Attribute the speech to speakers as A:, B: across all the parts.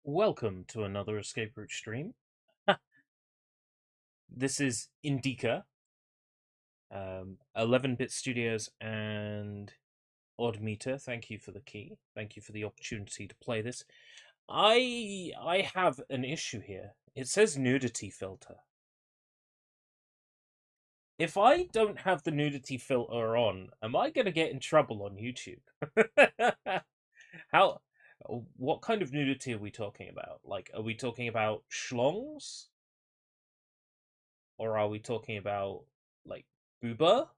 A: Welcome to another escape route stream. This is Indika, 11-bit studios and Odd Meter. Thank you for the key. Thank you for the opportunity to play this. I have an issue here. It says nudity filter. If I don't have the nudity filter on, am I going to get in trouble on YouTube? How? What kind of nudity are we talking about? Like, are we talking about schlongs? Or are we talking about, like, booba?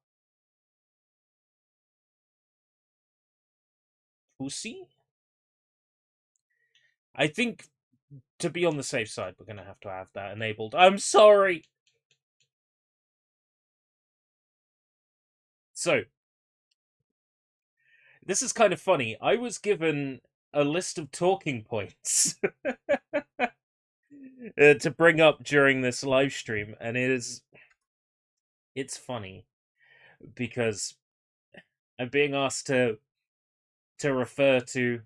A: Pussy? I think, to be on the safe side, we're going to have that enabled. I'm sorry! So, this is kind of funny. I was given a list of talking points to bring up during this live stream, and it's funny because I'm being asked to refer to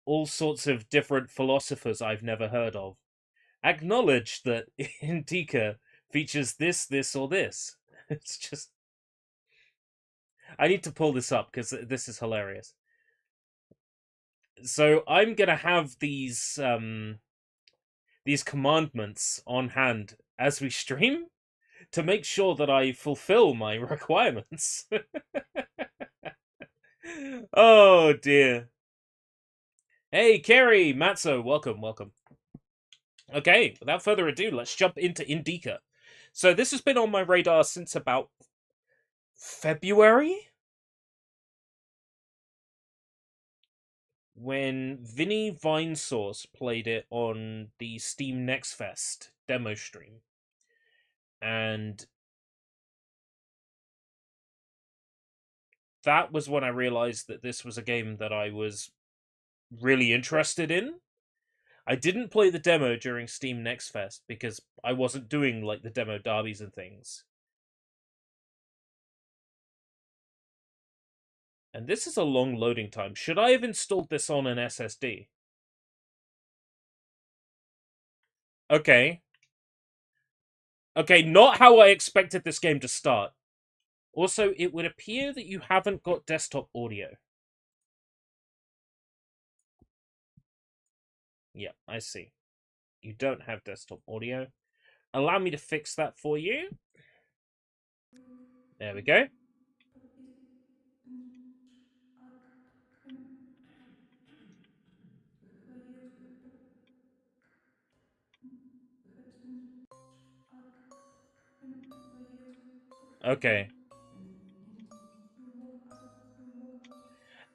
A: all sorts of different philosophers I've never heard of. Acknowledge that Indika features this, or this. It's just... I need to pull this up because this is hilarious. So I'm gonna have these commandments on hand as we stream to make sure that I fulfill my requirements. Oh dear. Hey, Kerry, Matzo, welcome. Okay, without further ado, let's jump into Indika. So this has been on my radar since about February? When Vinny Vinesauce played it on the Steam Next Fest demo stream. And that was when I realized that this was a game that I was really interested in. I didn't play the demo during Steam Next Fest because I wasn't doing like the demo derbies and things. And this is a long loading time. Should I have installed this on an SSD? Okay. Okay, not how I expected this game to start. Also, it would appear that you haven't got desktop audio. Yeah, I see. You don't have desktop audio. Allow me to fix that for you. There we go. Okay.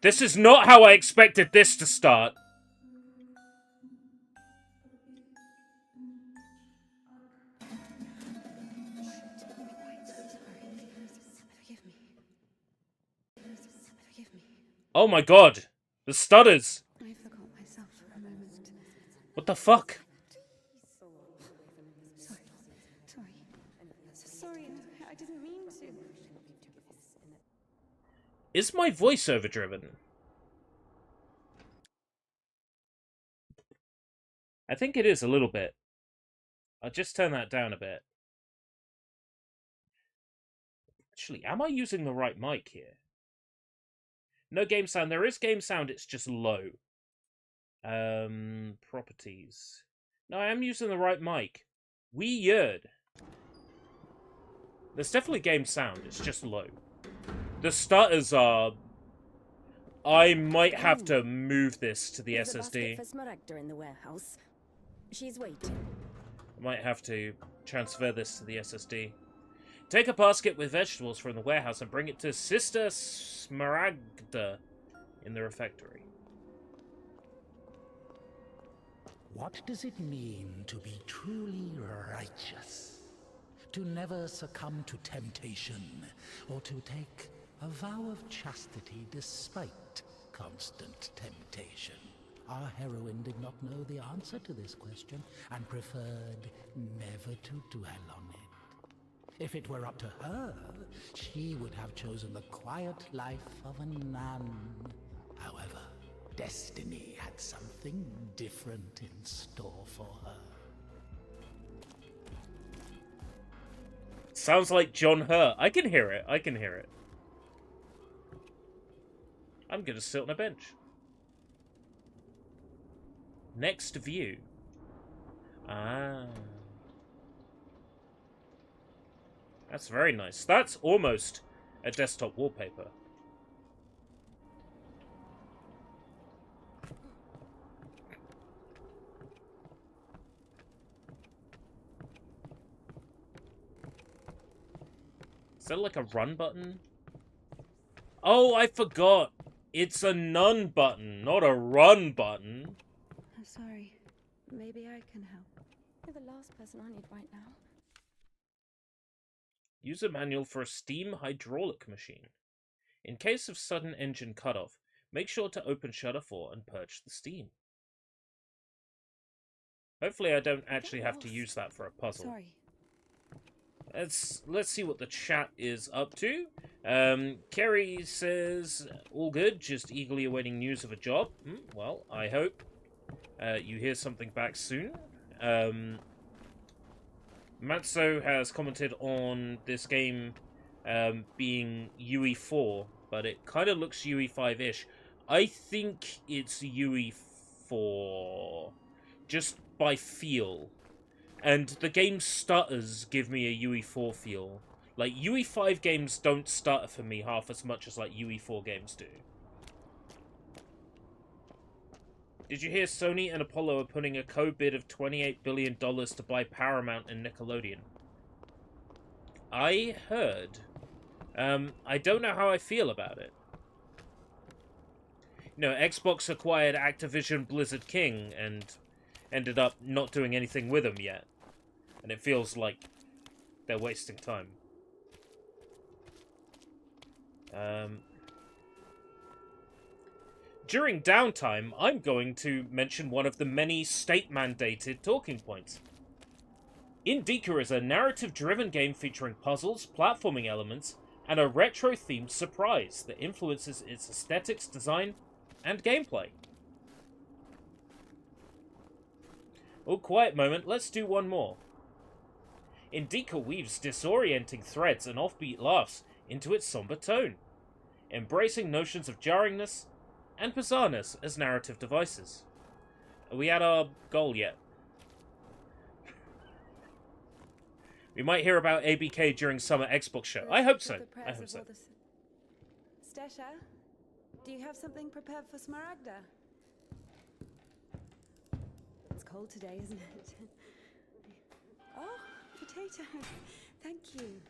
A: This is not how I expected this to start. Oh my god. The stutters.
B: I forgot myself for a moment.
A: What the fuck?
B: Sorry, I didn't mean to.
A: Is my voice overdriven? I think it is a little bit. I'll just turn that down a bit. Actually, am I using the right mic here? No game sound. There is game sound, it's just low. Properties. No, I am using the right mic. Weird. There's definitely game sound, it's just low. The stutters are... I might have to move this to the
C: There's
A: SSD.
C: a basket for Smaragda in the warehouse. She's waiting.
A: I might have to transfer this to the SSD. Take a basket with vegetables from the warehouse and bring it to Sister Smaragda in the refectory.
D: What does it mean to be truly righteous? To never succumb to temptation, or to take a vow of chastity despite constant temptation? Our heroine did not know the answer to this question and preferred never to dwell on it. If it were up to her, she would have chosen the quiet life of a nun. However, destiny had something different in store for her.
A: Sounds like John Hurt. I can hear it. I can hear it. I'm gonna sit on a bench. Next view. Ah. That's very nice. That's almost a desktop wallpaper. Is that like a run button? Oh, I forgot. It's a none button, not a run button.
B: I'm sorry. Maybe I can help.
C: You're the last person I need right now.
A: User manual for a steam hydraulic machine. In case of sudden engine cutoff, make sure to open shutter 4 and purge the steam. Hopefully I don't actually have to use that for a puzzle.
B: Sorry.
A: Let's see what the chat is up to. Kerry says, all good, just eagerly awaiting news of a job. Well, I hope you hear something back soon. Matzo has commented on this game being UE4, but it kind of looks UE5-ish. I think it's UE4, just by feel. And the game stutters give me a UE4 feel. Like, UE5 games don't stutter for me half as much as, like, UE4 games do. Did you hear Sony and Apollo are putting a co-bid of $28 billion to buy Paramount and Nickelodeon? I heard. I don't know how I feel about it. You know, Xbox acquired Activision Blizzard King and ended up not doing anything with them yet. And it feels like they're wasting time. During downtime, I'm going to mention one of the many state-mandated talking points. Indika is a narrative-driven game featuring puzzles, platforming elements, and a retro-themed surprise that influences its aesthetics, design, and gameplay. Oh, quiet moment, let's do one more. Indika weaves disorienting threads and offbeat laughs into its somber tone, embracing notions of jarringness and bizarreness as narrative devices. Are we at our goal yet? We might hear about ABK during Summer Xbox Show. I hope so. I hope so.
B: Stesha, do you have something prepared for Smaragda? It's cold today, isn't it? Oh, potatoes. Thank you.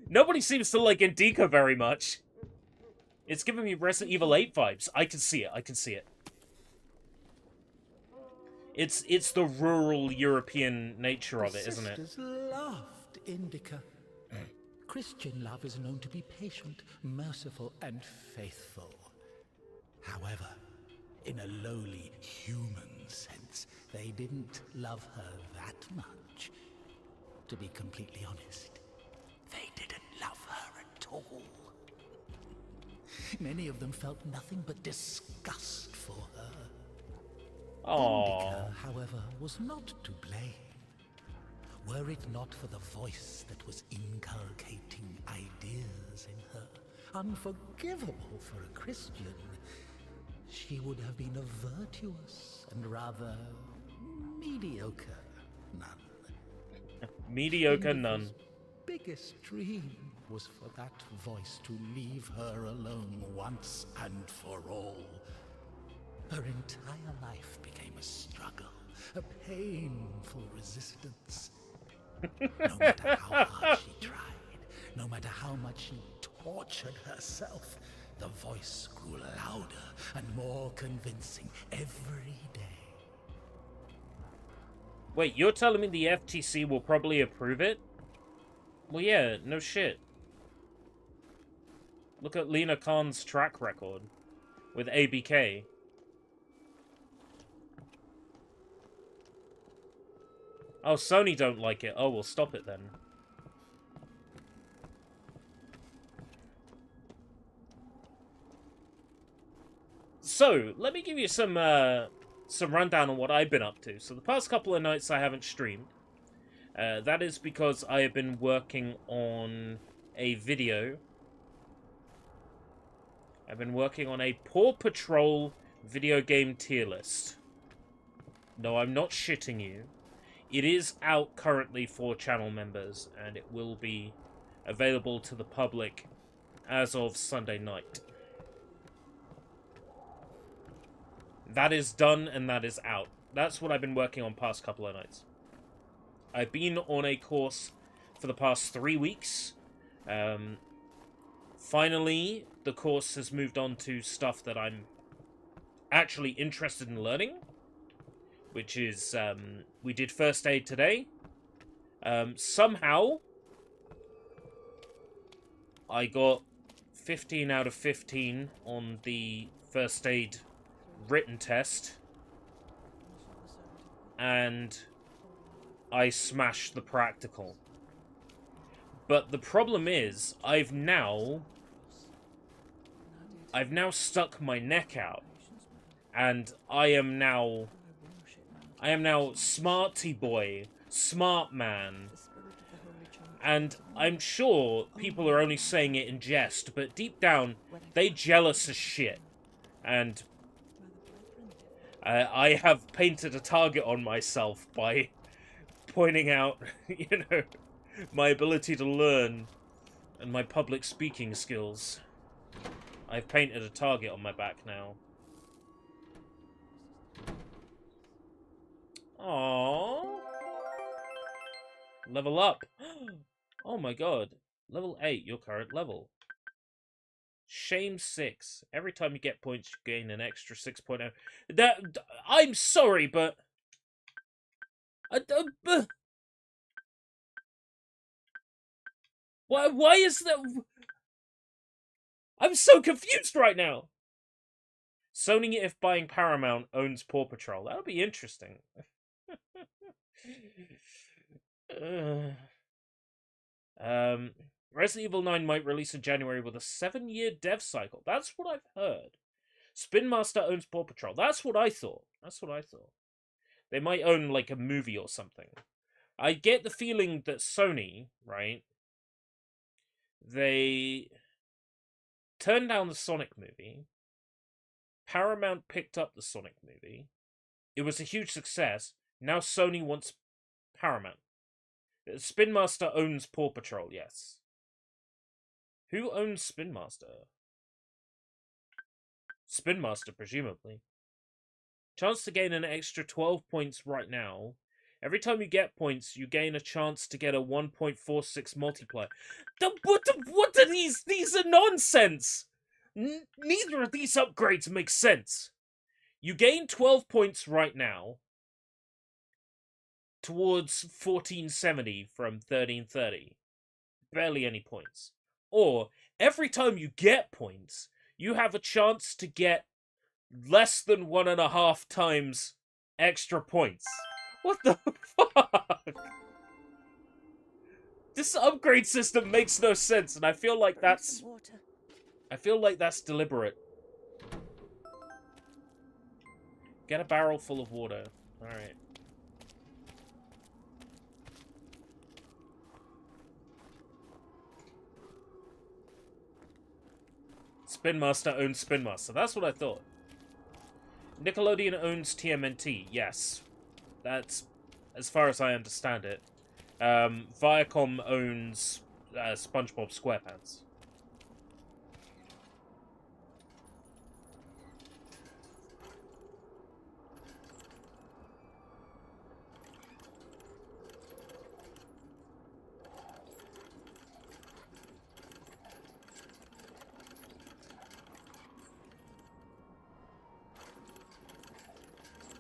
A: Nobody seems to like Indika very much. It's giving me Resident Evil 8 vibes. I can see it. I can see it. It's the rural European nature of it, isn't it?
D: The sisters loved Indika. Christian love is known to be patient, merciful, and faithful. However, in a lowly human sense, they didn't love her that much. To be completely honest, they didn't love her at all. Many of them felt nothing but disgust for her. Indika, however, was not to blame. Were it not for the voice that was inculcating ideas in her, unforgivable for a Christian, she would have been a virtuous and rather mediocre nun.
A: Mediocre nun.
D: Indika's biggest dream was for that voice to leave her alone once and for all. Her entire life became a struggle, a painful resistance. No matter how hard she tried, no matter how much she tortured herself, the voice grew louder and more convincing every day.
A: Wait, you're telling me the FTC will probably approve it? Well, yeah, no shit. Look at Lena Khan's track record with ABK. Oh, Sony don't like it. Oh, we'll stop it then. So, let me give you some rundown on what I've been up to. So, the past couple of nights I haven't streamed. That is because I have been working on a video. I've been working on a Paw Patrol video game tier list. No, I'm not shitting you. It is out currently for channel members, and it will be available to the public as of Sunday night. That is done, and that is out. That's what I've been working on past couple of nights. I've been on a course for the past 3 weeks. Finally, the course has moved on to stuff that I'm actually interested in learning. Which is, we did first aid today. Somehow, I got 15 out of 15 on the first aid written test. And I smashed the practical. But the problem is, I've now stuck my neck out. And I am now smarty boy, smart man. And I'm sure people are only saying it in jest, but deep down, they jealous as shit. And I have painted a target on myself by pointing out, you know, my ability to learn and my public speaking skills. I've painted a target on my back now. Aww. Level up. Oh my god. Level 8, your current level. Shame 6. Every time you get points, you gain an extra 6.0. I'm sorry, but... Why is that... I'm so confused right now! Sony, if buying Paramount, owns Paw Patrol. That'll be interesting. Resident Evil 9 might release in January with a 7-year dev cycle. That's what I've heard. Spin Master owns Paw Patrol. That's what I thought. They might own, like, a movie or something. I get the feeling that Sony, right, they turned down the Sonic movie. Paramount picked up the Sonic movie. It was a huge success. Now Sony wants Paramount. Spin Master owns Paw Patrol, yes. Who owns Spin Master? Spin Master, presumably. Chance to gain an extra 12 points right now. Every time you get points, you gain a chance to get a 1.46 multiplier. What are these? These are nonsense! Neither of these upgrades make sense. You gain 12 points right now towards 1470 from 1330. Barely any points. Or, every time you get points, you have a chance to get less than 1.5 times extra points. What the fuck? This upgrade system makes no sense, and I feel like that's deliberate. Get a barrel full of water. Alright. Spin Master owns Spin Master. That's what I thought. Nickelodeon owns TMNT. Yes. That's as far as I understand it. Viacom owns SpongeBob SquarePants.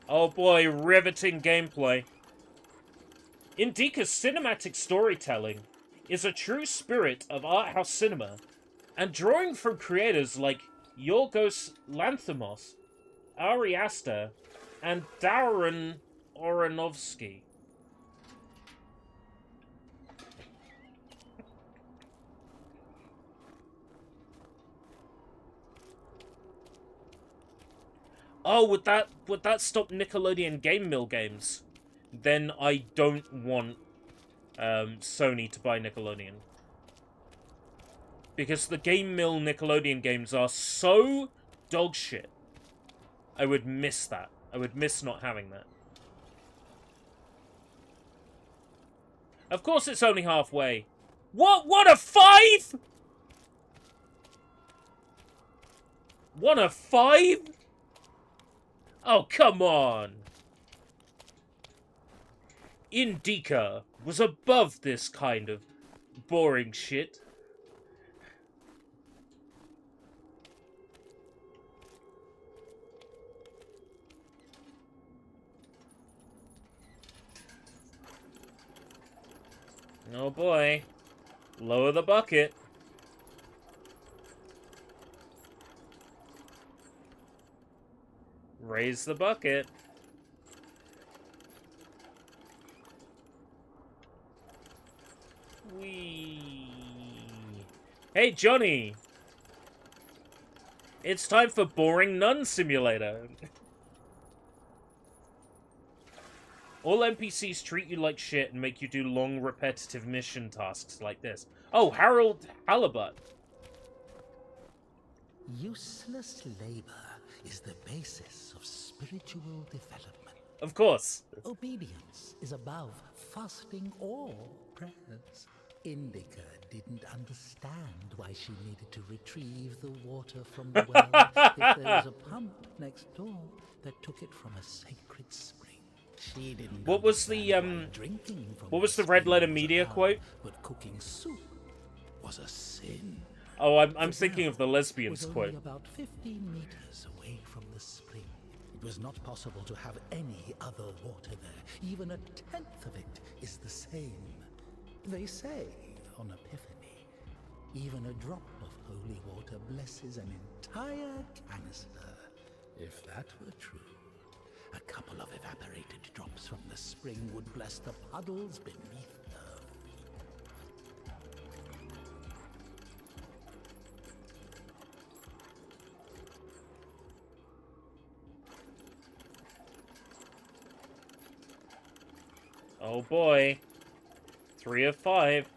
A: Oh boy, riveting gameplay. Indika's cinematic storytelling is a true spirit of art house cinema, and drawing from creators like Yorgos Lanthimos, Ari Aster, and Darren Aronofsky. Oh, would that stop Nickelodeon Game Mill games? Then I don't want Sony to buy Nickelodeon. Because the Game Mill Nickelodeon games are so dog shit. I would miss that. I would miss not having that. Of course it's only halfway. What a 5?! What a 5?! Oh, come on! Indika was above this kind of boring shit. Oh boy. Lower the bucket. Raise the bucket. Whee. Hey, Johnny! It's time for Boring Nun Simulator. All NPCs treat you like shit and make you do long, repetitive mission tasks like this. Oh, Harold Halibut.
D: Useless labor is the basis of spiritual development.
A: Of course.
D: Obedience is above fasting or prayers. Indika didn't understand why she needed to retrieve the water from the well if there was a pump next door that took it from a sacred spring. She didn't.
A: What was the what was the Red Letter Media quote?
D: But cooking soup was a sin.
A: Oh, I'm thinking of the lesbians
D: was
A: quote.
D: only about 15 meters away from the spring. It was not possible to have any other water there. Even a tenth of it is the same. They say on Epiphany, even a drop of holy water blesses an entire canister. If that were true, a couple of evaporated drops from the spring would bless the puddles beneath her feet.
A: Oh boy. 3 of 5.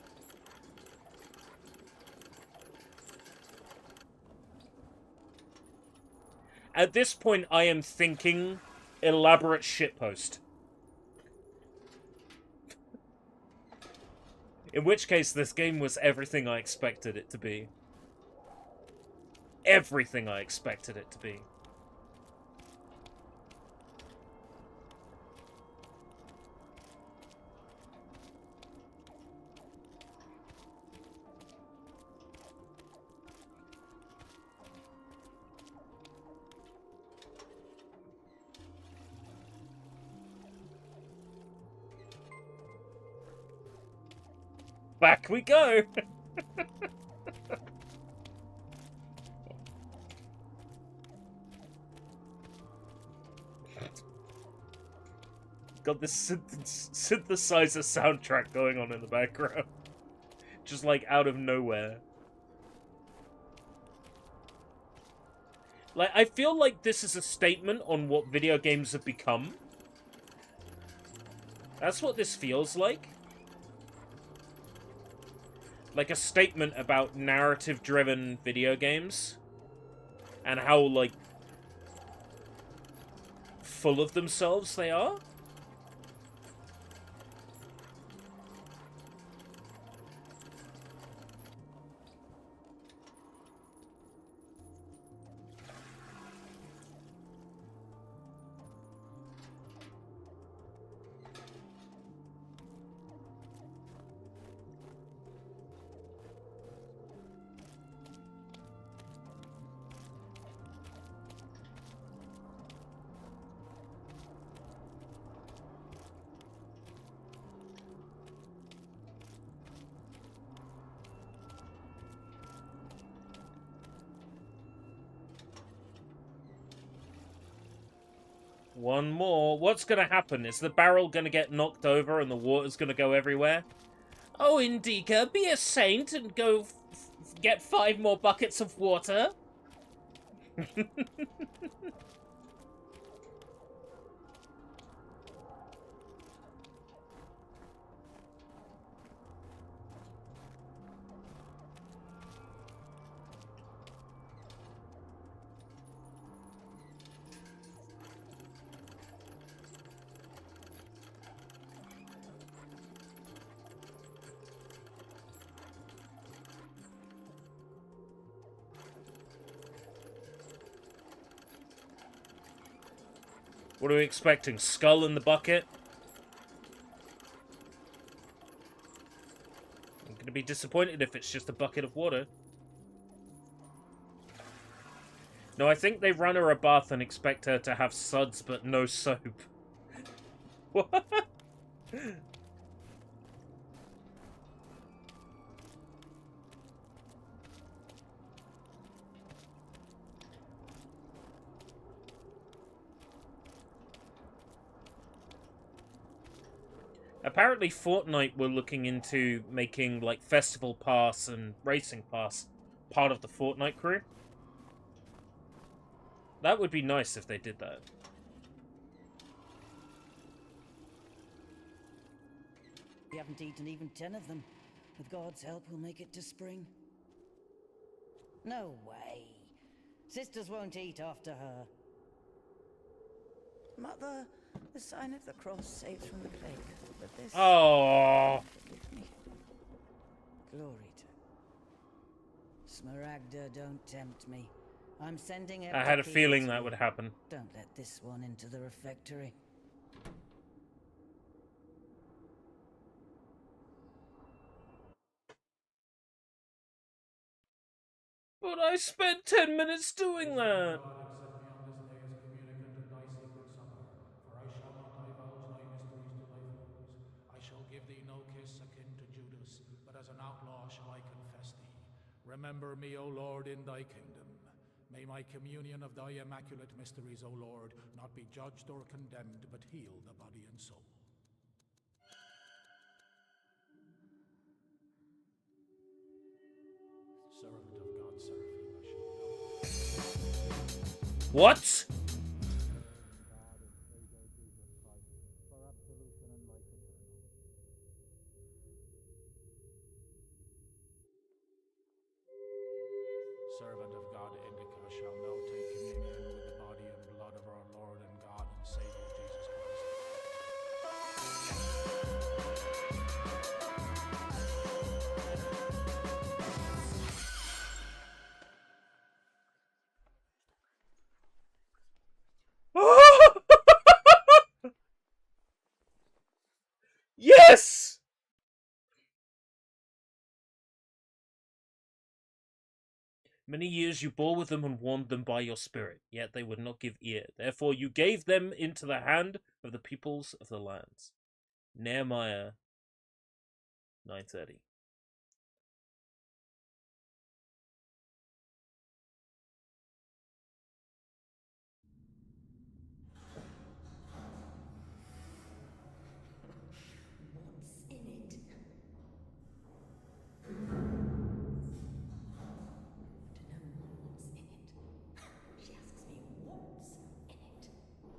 A: At this point, I am thinking elaborate shitpost. In which case, this game was everything I expected it to be. Everything I expected it to be. Back we go! Got this synthesizer soundtrack going on in the background. Just like out of nowhere. Like, I feel like this is a statement on what video games have become. That's what this feels like. Like a statement about narrative-driven video games. And how, like, full of themselves they are. One more. What's going to happen? Is the barrel going to get knocked over and the water's going to go everywhere? Oh, Indika, be a saint and go get 5 more buckets of water. What are we expecting? Skull in the bucket? I'm gonna be disappointed if it's just a bucket of water. No, I think they run her a bath and expect her to have suds but no soap. What? Apparently Fortnite were looking into making, like, Festival Pass and Racing Pass part of the Fortnite crew. That would be nice if they did that.
E: We haven't eaten even 10 of them. With God's help, we'll make it to spring. No way. Sisters won't eat after her.
B: Mother, the sign of the cross saves from the plague. But this...
A: Oh.
B: Forgive me.
E: Glory to... Smaragda, don't tempt me. I'm sending it.
A: I had a feeling that would happen.
E: Don't let this one into the refectory.
A: But I spent 10 minutes doing that.
F: God accept me on this day as communicant in thy secret supper, for I shall not divulge thy mysteries to thy foes. I shall give thee no kiss akin to Judas, but as an outlaw shall I confess thee. Remember me, O Lord, in thy kingdom. May my communion of thy immaculate mysteries, O Lord, not be judged or condemned, but heal the body and soul. Servant of God, Seraphim, I shall know.
A: What?
F: Servant of God, Indika, shall now take communion with the body and blood of our Lord and God and Savior Jesus
A: Yes! Many years you bore with them and warned them by your spirit, yet they would not give ear. Therefore you gave them into the hand of the peoples of the lands. Nehemiah 9:30.
G: What's in it? I want to know what's in it. She asks me what's in it. How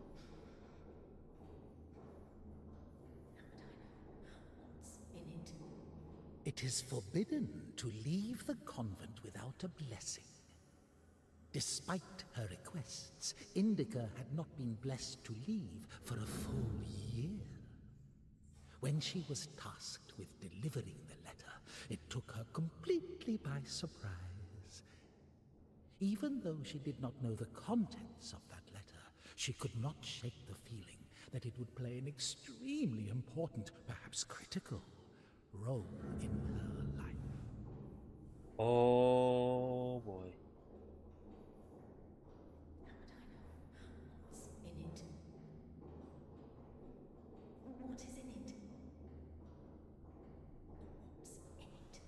G: would I know what's in it?
D: It is forbidden to leave the convent without a blessing. Despite her requests, Indika had not been blessed to leave for a full year. When she was tasked with delivering the letter, it took her completely by surprise. Even though she did not know the contents of that letter, she could not shake the feeling that it would play an extremely important, perhaps critical, role in her life.
A: Oh boy.
G: What's in it? What is in it?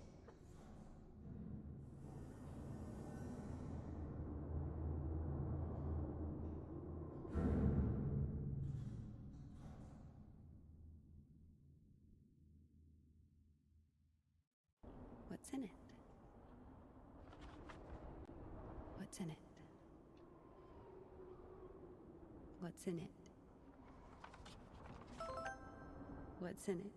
G: What's in it?
B: What's in it? What's in it? What's in it? What's in it?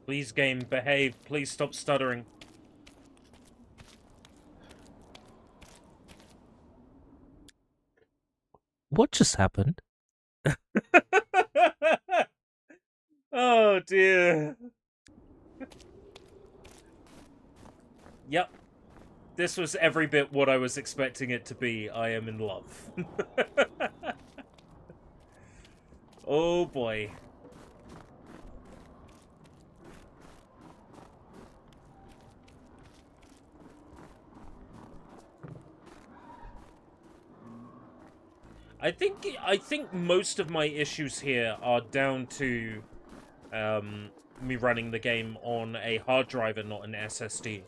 A: Please, game, behave. Please stop stuttering. What just happened? Oh dear. Yep. This was every bit what I was expecting it to be. I am in love. Oh boy. I think most of my issues here are down to me running the game on a hard drive and not an SSD.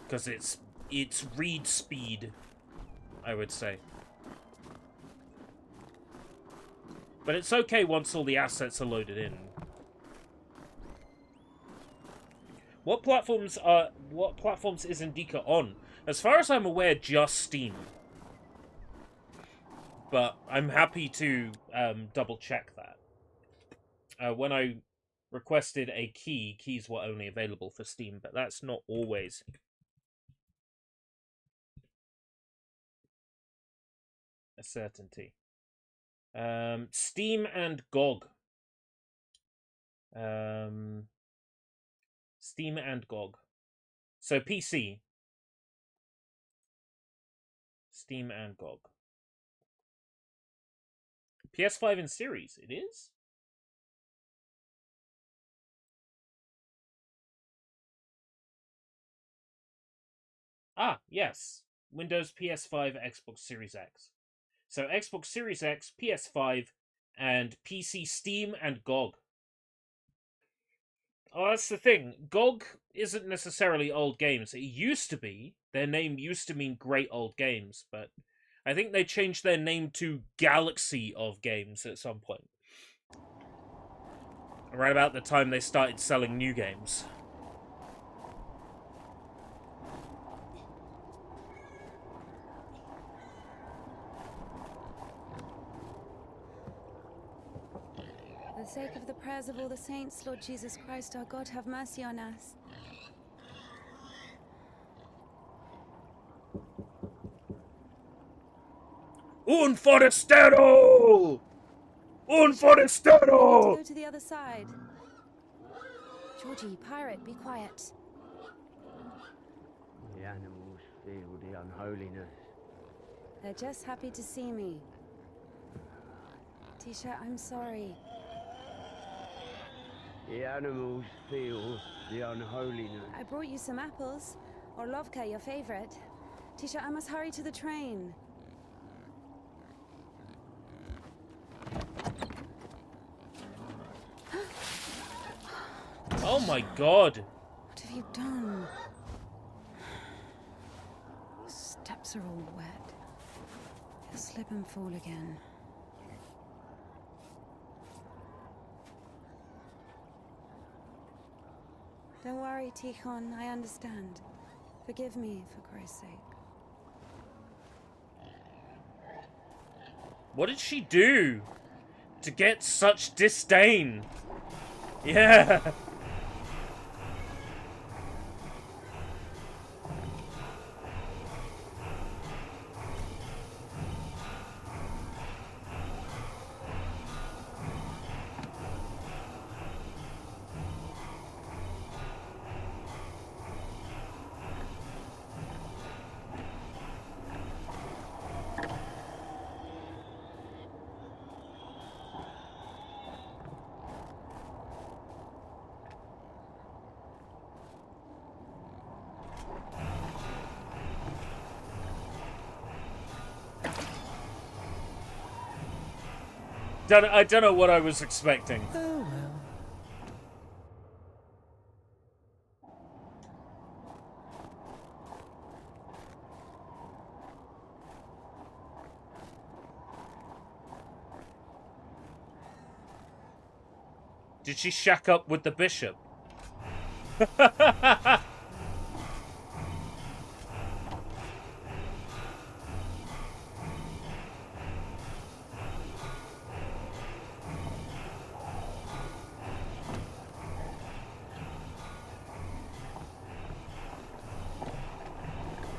A: Because it's read speed, I would say. But it's okay once all the assets are loaded in. What platforms is Indika on? As far as I'm aware, just Steam. But I'm happy to double check that. When I requested a key, keys were only available for Steam, but that's not always a certainty. Steam and GOG. Steam and GOG. So PC. Steam and GOG. PS5 in series, it is? Ah, yes. Windows, PS5, Xbox Series X. So Xbox Series X, PS5, and PC, Steam, and GOG. Oh, that's the thing. GOG isn't necessarily old games. It used to be. Their name used to mean Great Old Games, but I think they changed their name to Galaxy of Games at some point. Around about the time they started selling new games.
B: For the sake of the prayers of all the saints, Lord Jesus Christ, our God, have mercy on us.
A: Un forastero! Un forastero!
B: Go to the other side. Georgie, pirate, be quiet.
H: The animals feel the unholiness.
B: They're just happy to see me. Tisha, I'm sorry.
H: The animals feel the unholiness.
B: I brought you some apples. Orlovka, your favorite. Tisha, I must hurry to the train.
A: Oh my god!
B: What have you done? Your steps are all wet. You'll slip and fall again. Don't worry, Tikhon, I understand. Forgive me, for Christ's sake.
A: What did she do to get such disdain? Yeah! I don't know what I was expecting.
D: Oh well.
A: Did she shack up with the bishop?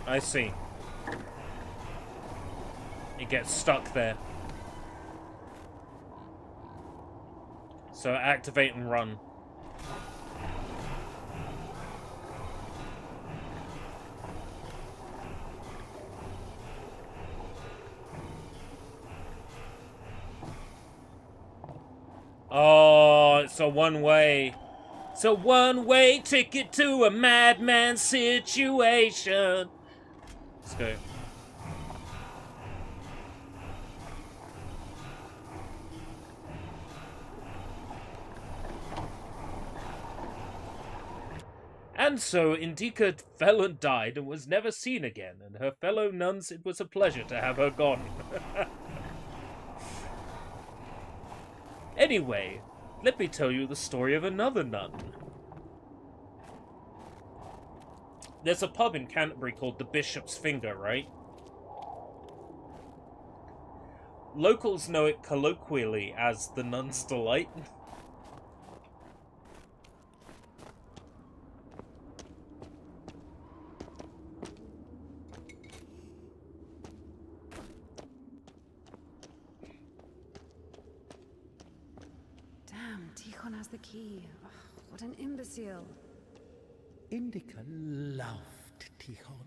A: I see. It gets stuck there. So activate and run. Oh, it's a one-way. It's a one-way ticket to a madman situation. Let's go. And so Indika fell and died and was never seen again, and her fellow nuns, it was a pleasure to have her gone. Anyway, let me tell you the story of another nun. There's a pub in Canterbury called the Bishop's Finger, right? Locals know it colloquially as the Nun's Delight.
B: Damn, Tikhon has the key. Ugh, what an imbecile.
D: Indika loved Tikhon.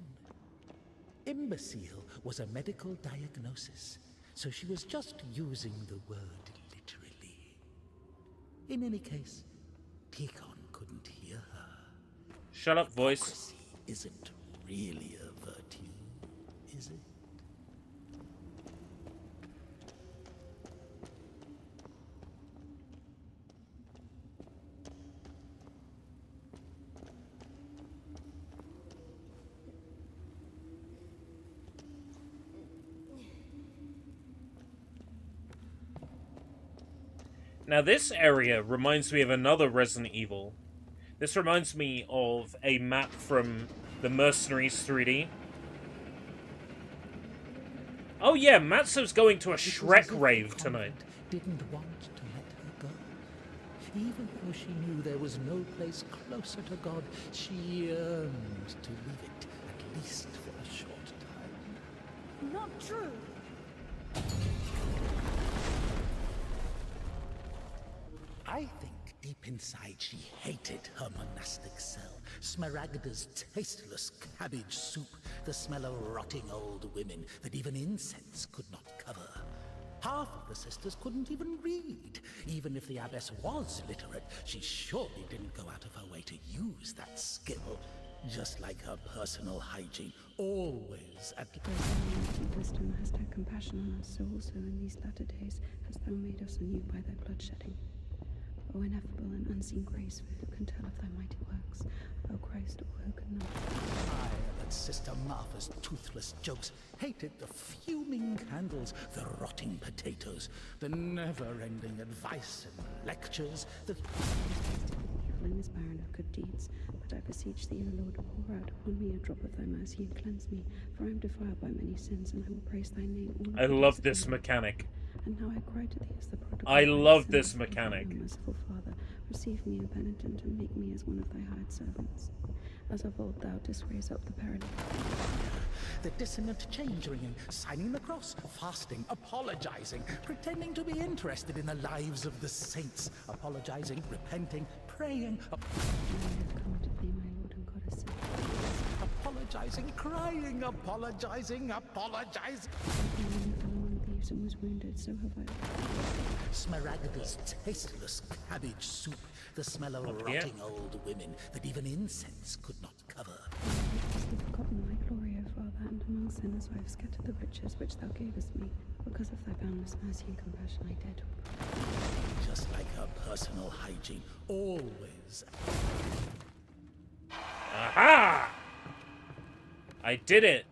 D: Imbecile was a medical diagnosis, so she was just using the word literally. In any case, Tikhon couldn't hear her.
A: Shut up, voice.
D: Hypocrisy isn't really a virtue, is it?
A: Now this area reminds me of another Resident Evil. This reminds me of a map from the Mercenaries 3D. Oh yeah, Matsu's going to a Shrek rave tonight.
D: Didn't want to let her go. Even though she knew there was no place closer to God, she yearned to leave it, at least for a short time.
C: Not true.
D: I think deep inside she hated her monastic cell, Smaragda's tasteless cabbage soup, the smell of rotting old women that even incense could not cover. Half of the sisters couldn't even read. Even if the abbess was literate, she surely didn't go out of her way to use that skill. Just like her personal hygiene, always at...
B: Wisdom hast had compassion on us, so also in these latter days hast thou made us anew by thy bloodshedding. O ineffable and unseen grace, for who can tell of thy mighty works? O Christ, or who can know?
D: I that Sister Martha's toothless jokes, hated the fuming candles, the rotting potatoes, the never-ending advice and lectures, the...
B: Evil is barren of good deeds, but I beseech thee, O Lord, pour out upon me a drop of thy mercy and cleanse me, for I am defiled by many sins, and I will praise thy name.
A: I love this mechanic.
B: And now I cry to thee as the prodigal.
A: I love this mechanic.
B: Merciful Father, receive me impenitent and make me as one of thy hired servants. As of old thou didst raise up the paralytic.
D: The dissonant change ringing, signing the cross, fasting, apologizing, pretending to be interested in the lives of the saints, apologizing, repenting, praying,
B: I have come to thee, my Lord and Goddess.
D: apologizing, crying, apologizing, apologizing.
B: And was wounded, so have I.
D: Smaragda's tasteless cabbage soup, the smell of rotting old women that even incense could not cover.
B: Hast thou forgotten thy glory, O Father, and among sinners I have scattered the riches which thou gavest me. Because of thy boundless mercy and compassion I dare to.
D: Just like her personal hygiene, always.
A: Aha! I did it!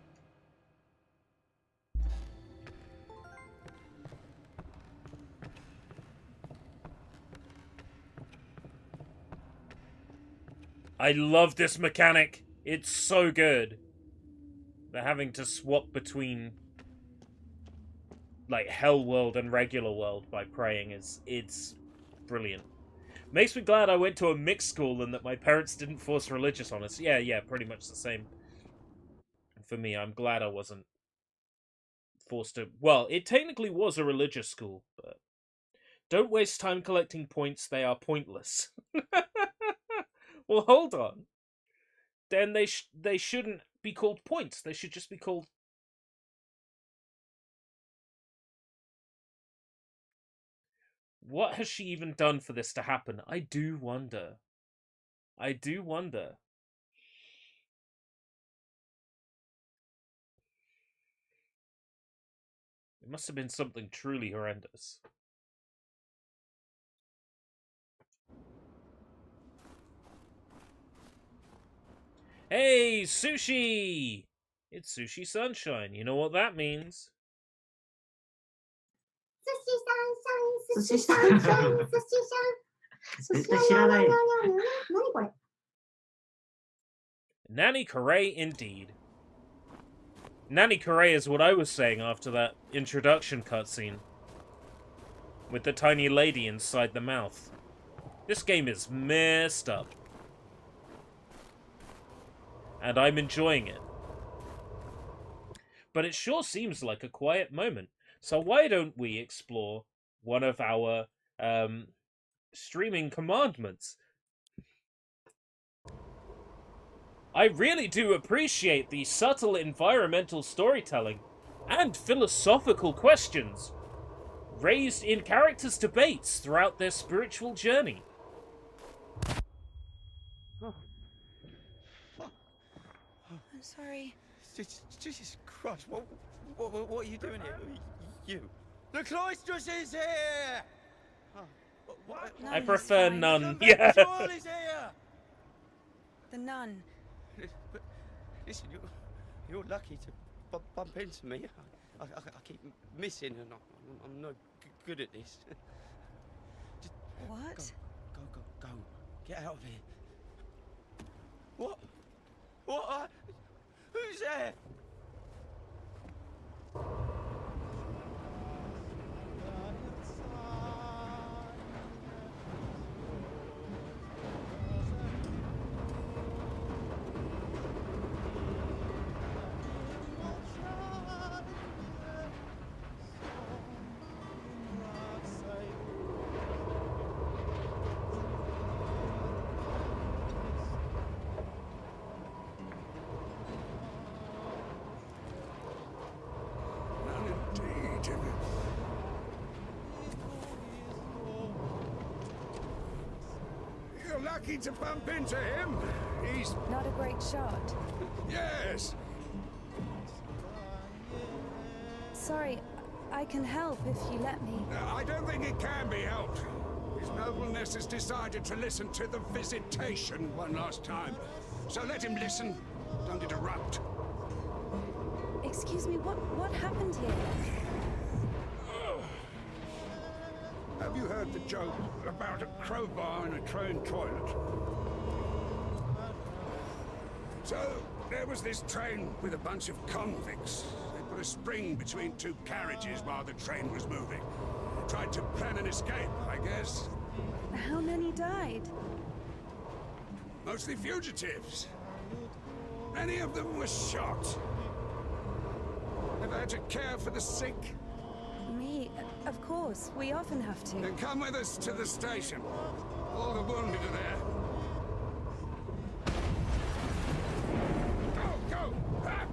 A: I love this mechanic. It's so good. They're having to swap between like Hell World and regular world by praying it's brilliant. Makes me glad I went to a mixed school and that my parents didn't force religious on us. Yeah, pretty much the same. For me, I'm glad I wasn't forced to... Well, it technically was a religious school, but don't waste time collecting points. They are pointless. Well, hold on. Then they shouldn't be called points. They should just be called... What has she even done for this to happen? I do wonder. I do wonder. It must have been something truly horrendous. Hey, sushi! It's Sushi Sunshine. You know what that means.
I: Sushi Sunshine. 絶対知らない。何これ
A: Nanny Correa indeed. Nanny Correa is what I was saying after that introduction cutscene. With the tiny lady inside the mouth. This game is messed up. And I'm enjoying it. But it sure seems like a quiet moment. So why don't we explore one of our streaming commandments? I really do appreciate the subtle environmental storytelling and philosophical questions raised in characters' debates throughout their spiritual journey.
C: I'm sorry.
J: Jesus Christ, what are you doing here? You. The cloistress is here! What?
A: I prefer none.
J: The
A: Yeah.
J: control is here!
C: The nun.
J: But listen, you're lucky to bump into me. I keep missing and I'm no good at this. Just
C: What?
J: go. Get out of here. What? What? Who's there?
K: You're lucky to bump into him. He's...
C: Not a great shot.
K: Yes.
C: Sorry, I can help if you let me.
K: I don't think it can be helped. His nobleness has decided to listen to the visitation one last time. So let him listen. Don't interrupt.
C: Excuse me, what happened here?
K: Have you heard the joke about a crowbar in a train toilet? So, there was this train with a bunch of convicts. They put a spring between two carriages while the train was moving. Tried to plan an escape, I guess.
C: How many died?
K: Mostly fugitives. Many of them were shot. Ever had to care for the sick?
C: Me? Of course. We often have to.
K: Then come with us to the station. All the wounded are there. Go! Ah!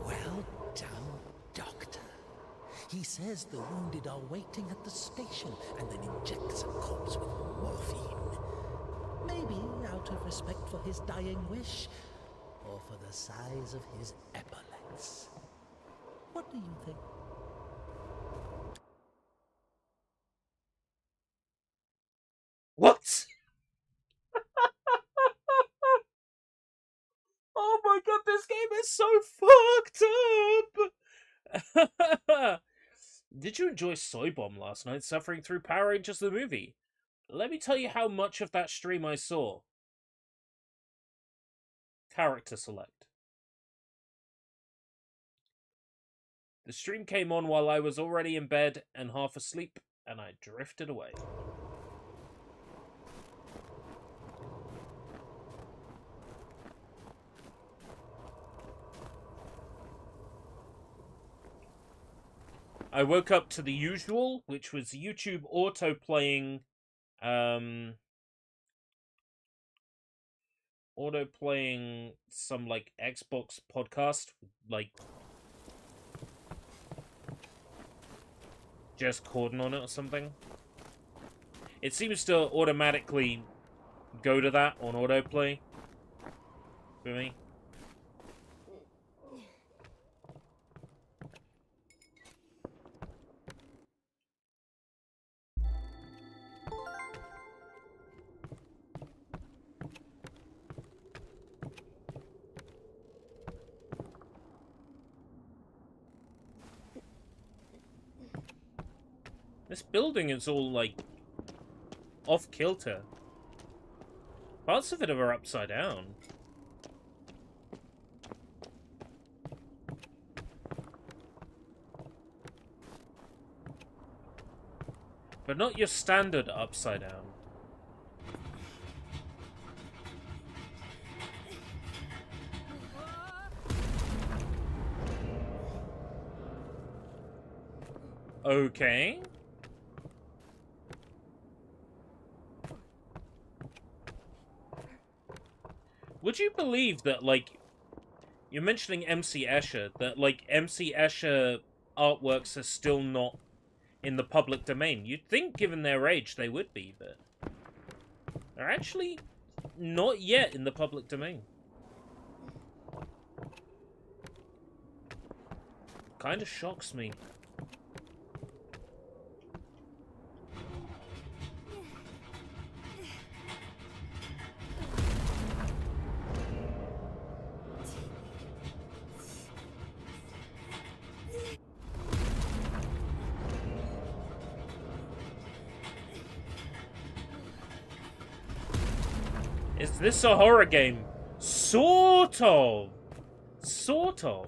D: Well done, Doctor. He says the wounded are waiting at the station and then injects a corpse with morphine. Maybe out of respect for his dying wish, or for the size of his epaulets. What do you think?
A: What? Oh my god, this game is so fucked up! Did you enjoy Soy Bomb last night, suffering through Power Rangers the movie? Let me tell you how much of that stream I saw. Character select. The stream came on while I was already in bed and half asleep, and I drifted away. I woke up to the usual, which was YouTube auto-playing, some, like, Xbox podcast, like, Jess Corden on it or something. It seems to automatically go to that on autoplay for me. This building is all, like, off-kilter. Parts of it are upside down. But not your standard upside down. Okay. Would you believe that, like, you're mentioning MC Escher, that, like, MC Escher artworks are still not in the public domain? You'd think, given their age, they would be, but they're actually not yet in the public domain. Kinda shocks me. Is this a horror game? Sort of. Sort of.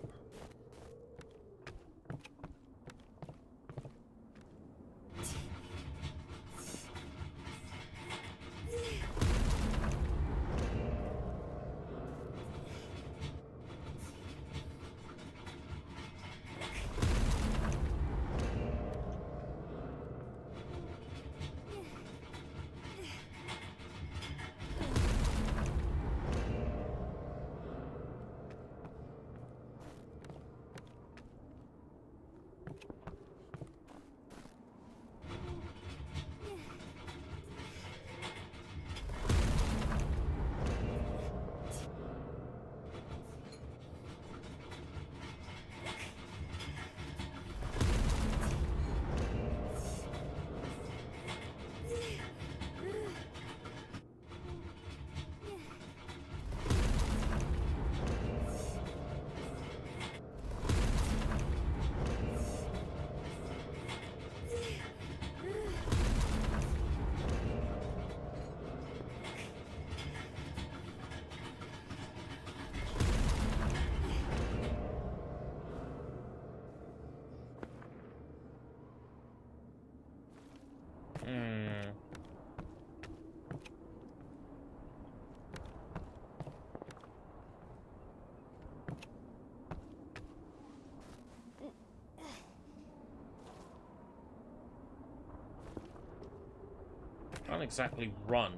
A: Can't exactly run.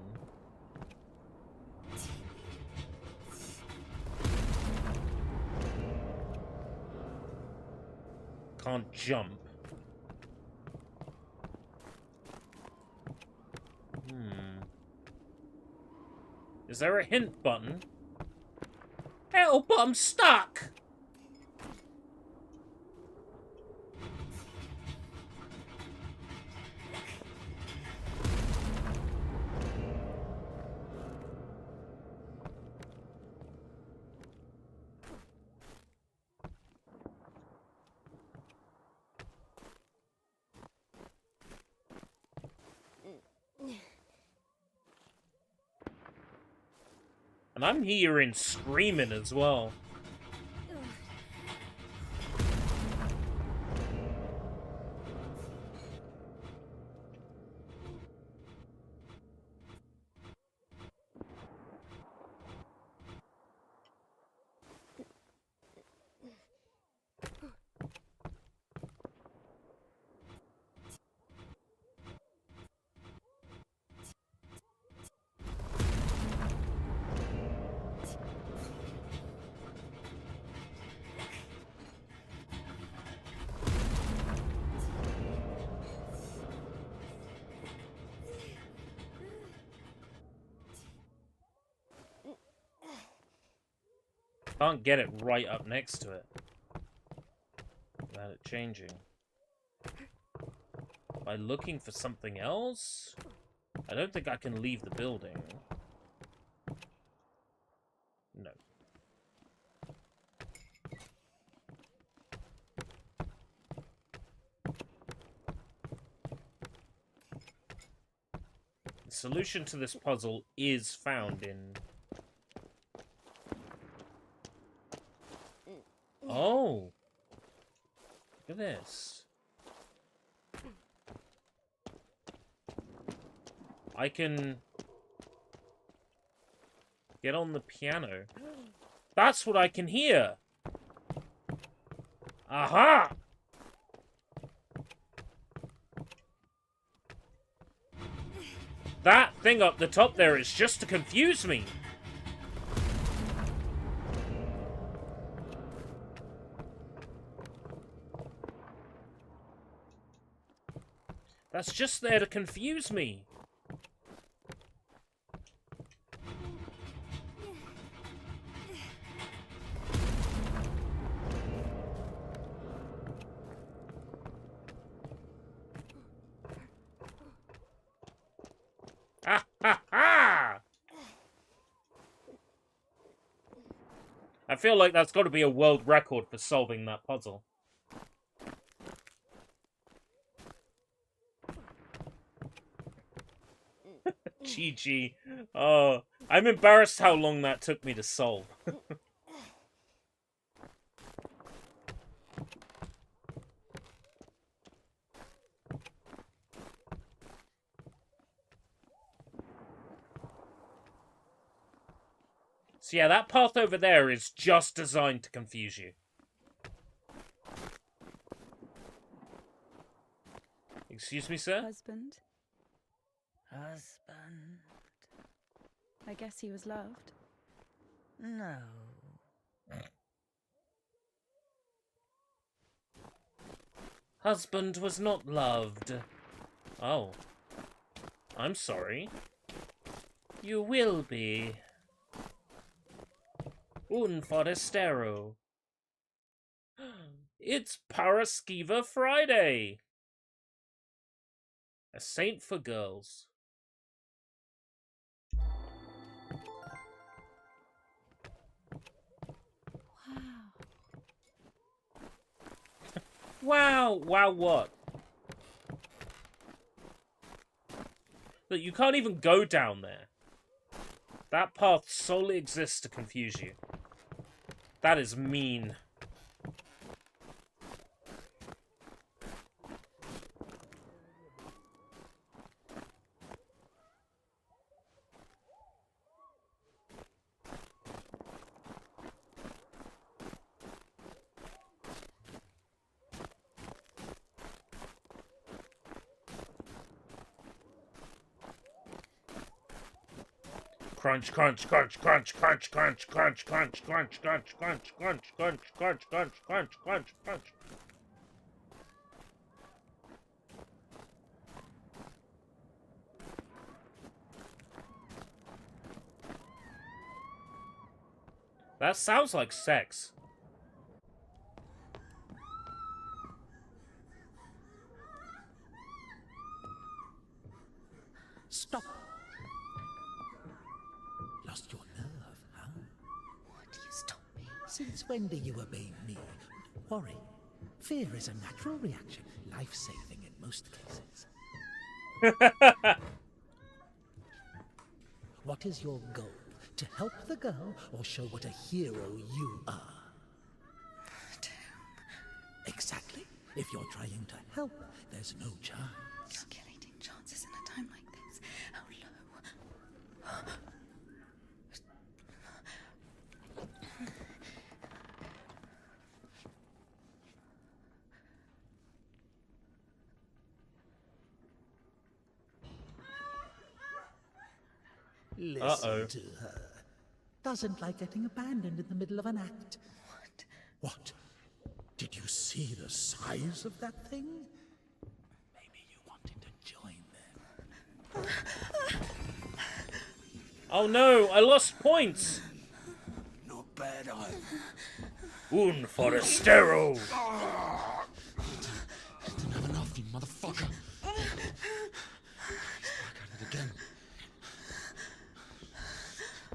A: Can't jump. Is there a hint button? Help, I'm stuck! And I'm hearing screaming as well. Can't get it right up next to it without it changing. By looking for something else? I don't think I can leave the building. No. The solution to this puzzle is found in... Oh! Look at this. I can get on the piano. That's what I can hear! Aha! That thing up the top there is just to confuse me. That's just there to confuse me. Ha ha ha! I feel like that's got to be a world record for solving that puzzle. GG. Oh, I'm embarrassed how long that took me to solve. So yeah, that path over there is just designed to confuse you. Excuse me, sir?
B: Husband.
E: Husband.
B: I guess he was loved.
E: No.
A: Husband was not loved. Oh. I'm sorry. You will be. Un forastero. It's Paraskiva Friday! A saint for girls. Wow! Wow what? Look, you can't even go down there. That path solely exists to confuse you. That is mean. Crunch, crunch, crunch, crunch, crunch, crunch, crunch, crunch, crunch, crunch, crunch, crunch, crunch, crunch, crunch, crunch, crunch, crunch. That sounds like sex.
D: Stop. Lost your nerve, huh?
G: What? You stop me.
D: Since when do you obey me? Don't worry. Fear is a natural reaction, life-saving in most cases. What is your goal? To help the girl or show what a hero you are? Exactly. If you're trying to help, there's no chance.
B: Calculating chances in a time like this. How low.
D: Listen to her. Doesn't like getting abandoned in the middle of an act.
B: What?
D: What? Did you see the size of that thing? Maybe you wanted to join them.
A: Oh no, I lost points.
K: Not bad.
D: dead.
A: Un forastero!
D: Didn't have enough, you motherfucker. Back at it again.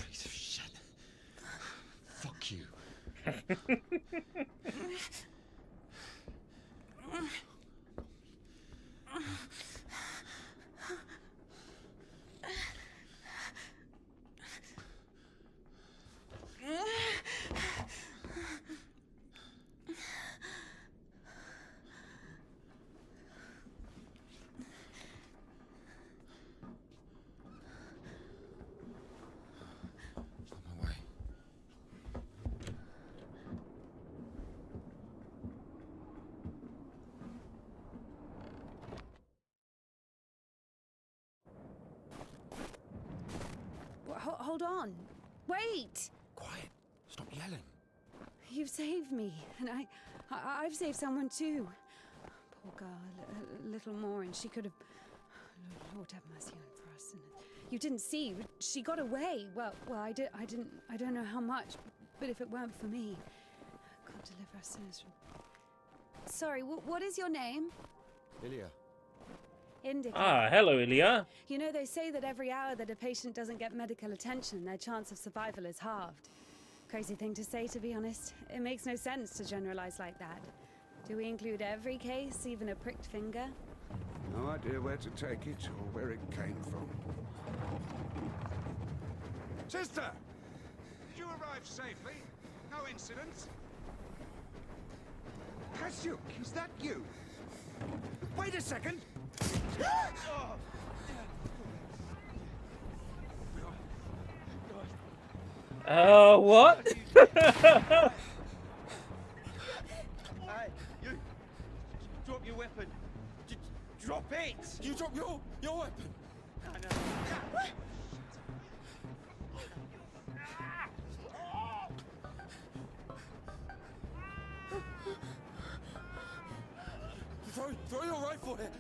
D: Piece of shit. Fuck you.
C: Hold on. Wait!
D: Quiet. Stop yelling.
C: You've saved me, and I've saved someone too. Poor girl, a little more, and she could have. Lord have mercy on for us. And you didn't see, she got away. Well, I don't know how much, but if it weren't for me, God deliver us sinners from. Sorry, what is your name?
D: Ilya.
C: Indika.
A: Ah, hello, Ilya.
C: You know, they say that every hour that a patient doesn't get medical attention, their chance of survival is halved. Crazy thing to say, to be honest. It makes no sense to generalize like that. Do we include every case, even a pricked finger?
K: No idea where to take it or where it came from. Sister! Did you arrive safely? No incidents? Kasyuk, is that you? Wait a second!
A: What?
J: Hey, you! Drop your weapon! Drop it!
D: You drop your weapon!
J: No.
D: Throw your rifle here!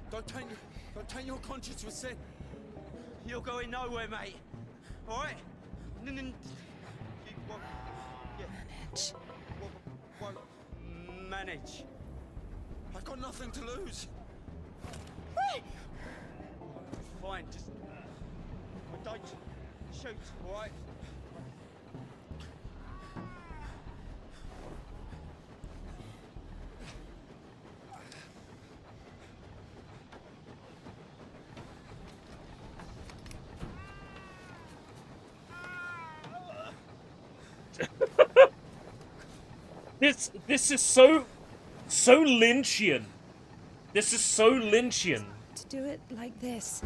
D: Don't taint your conscience with sin.
J: You're going nowhere, mate. All right?
C: Manage.
J: Manage.
D: I've got nothing to lose.
J: Fine, just don't shoot, all right?
A: This is so Lynchian. This is so Lynchian.
C: To do it like this.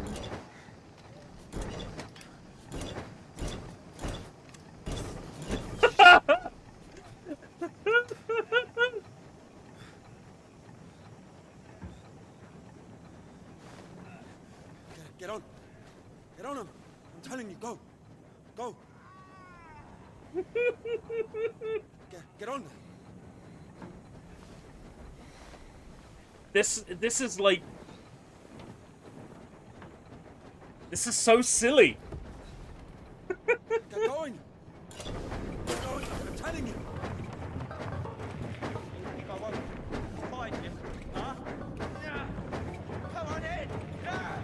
D: Get on. Get on him. I'm telling you, go. Go. Get on.
A: This is like... This is so silly.
D: Get going. Get going. I'm telling you.
J: If I won't find him, huh? Yeah. Come on in. Yeah.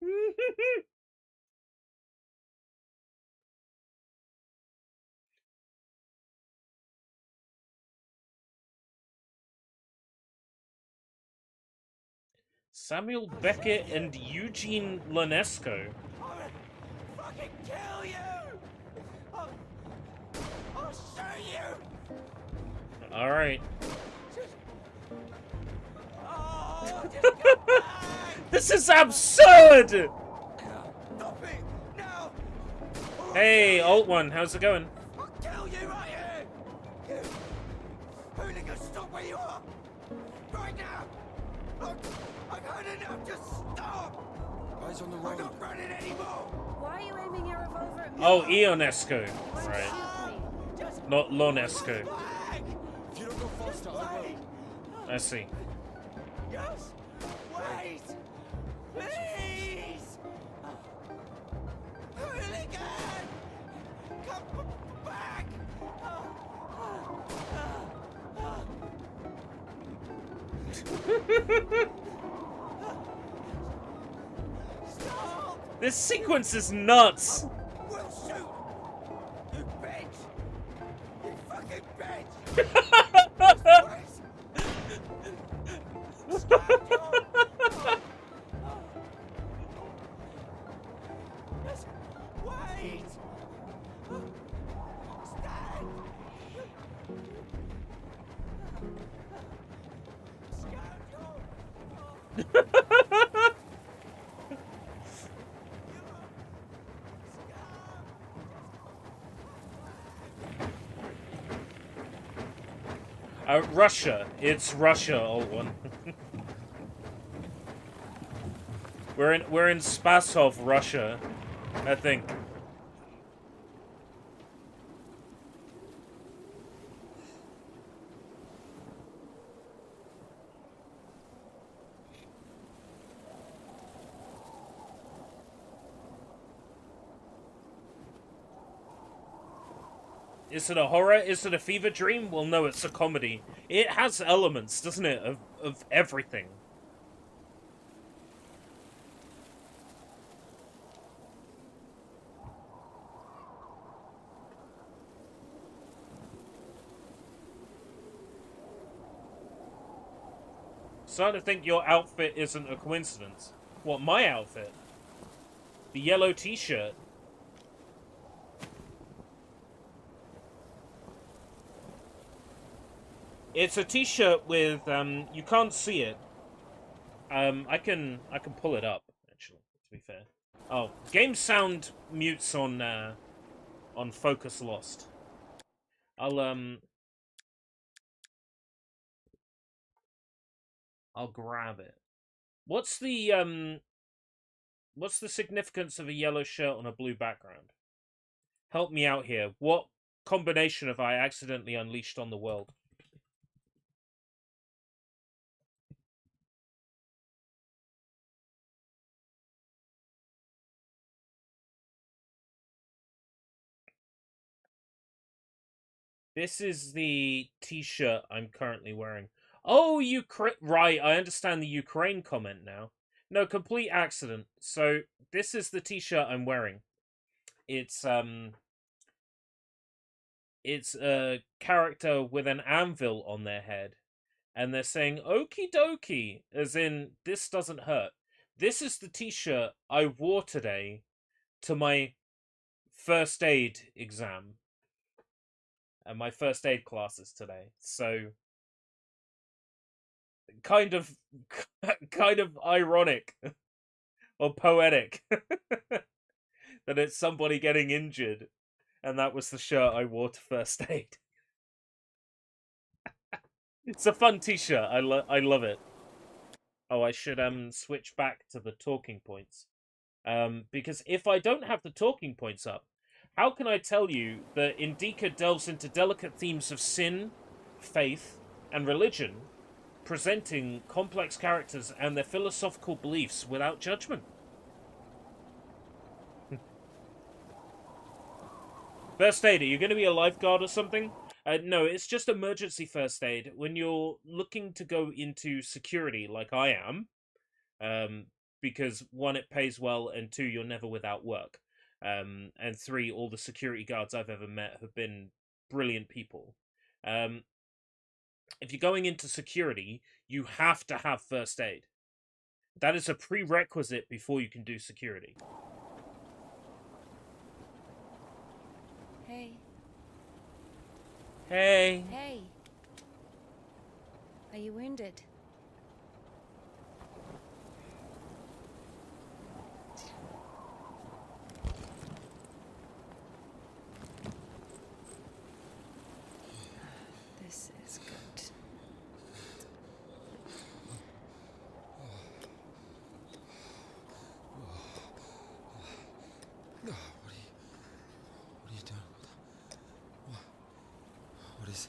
J: Hooligan!
A: Samuel Beckett and Eugene Ionesco.
J: I'll fucking kill you! I'll shoot you!
A: Alright.
J: Oh, just come back!
A: This is absurd!
J: Stop it! Now!
A: Hey, Alt One, how's it going?
J: I'll kill you right here! You hooligan, stop where you are! Right now! Look, I've had enough, just stop!
D: Eyes on the
J: I'm
D: road.
J: not running anymore!
C: Why are you aiming your revolver at me?
A: Oh, Ionesco.
C: Why
A: Right.
C: don't you shoot me?
J: Just
A: Not Lonesco.
J: back!
D: If you don't go fast
A: I see.
J: Just wait! Please! Hooligan! Come back! Stop!
A: This sequence is nuts!
J: We'll shoot! You bitch! You fucking bitch! Just wait! Stand!
A: Russia. It's Russia, old one. we're in Spasov, Russia, I think. Is it a horror? Is it a fever dream? Well, no, it's a comedy. It has elements, doesn't it, of everything. Starting to think your outfit isn't a coincidence. What, my outfit? The yellow t-shirt. It's a t-shirt with, you can't see it. I can pull it up, actually, to be fair. Oh, game sound mutes on Focus Lost. I'll grab it. What's the significance of a yellow shirt on a blue background? Help me out here. What combination have I accidentally unleashed on the world? This is the t-shirt I'm currently wearing. Oh, right, I understand the Ukraine comment now. No, complete accident. So, this is the t-shirt I'm wearing. It's a character with an anvil on their head. And they're saying, okie dokie, as in, this doesn't hurt. This is the t-shirt I wore today to my first aid exam. And my first aid classes today. So, kind of ironic or poetic that it's somebody getting injured, and that was the shirt I wore to first aid. It's a fun t-shirt. I love it. Oh, I should switch back to the talking points, because if I don't have the talking points up, how can I tell you that Indika delves into delicate themes of sin, faith, and religion, presenting complex characters and their philosophical beliefs without judgment? First aid, are you going to be a lifeguard or something? No, it's just emergency first aid when you're looking to go into security like I am, because 1, it pays well, and 2, you're never without work. And 3, all the security guards I've ever met have been brilliant people. If you're going into security, you have to have first aid. That is a prerequisite before you can do security.
C: Hey.
A: Hey.
C: Hey. Are you wounded? This is good.
L: What are you doing? What is...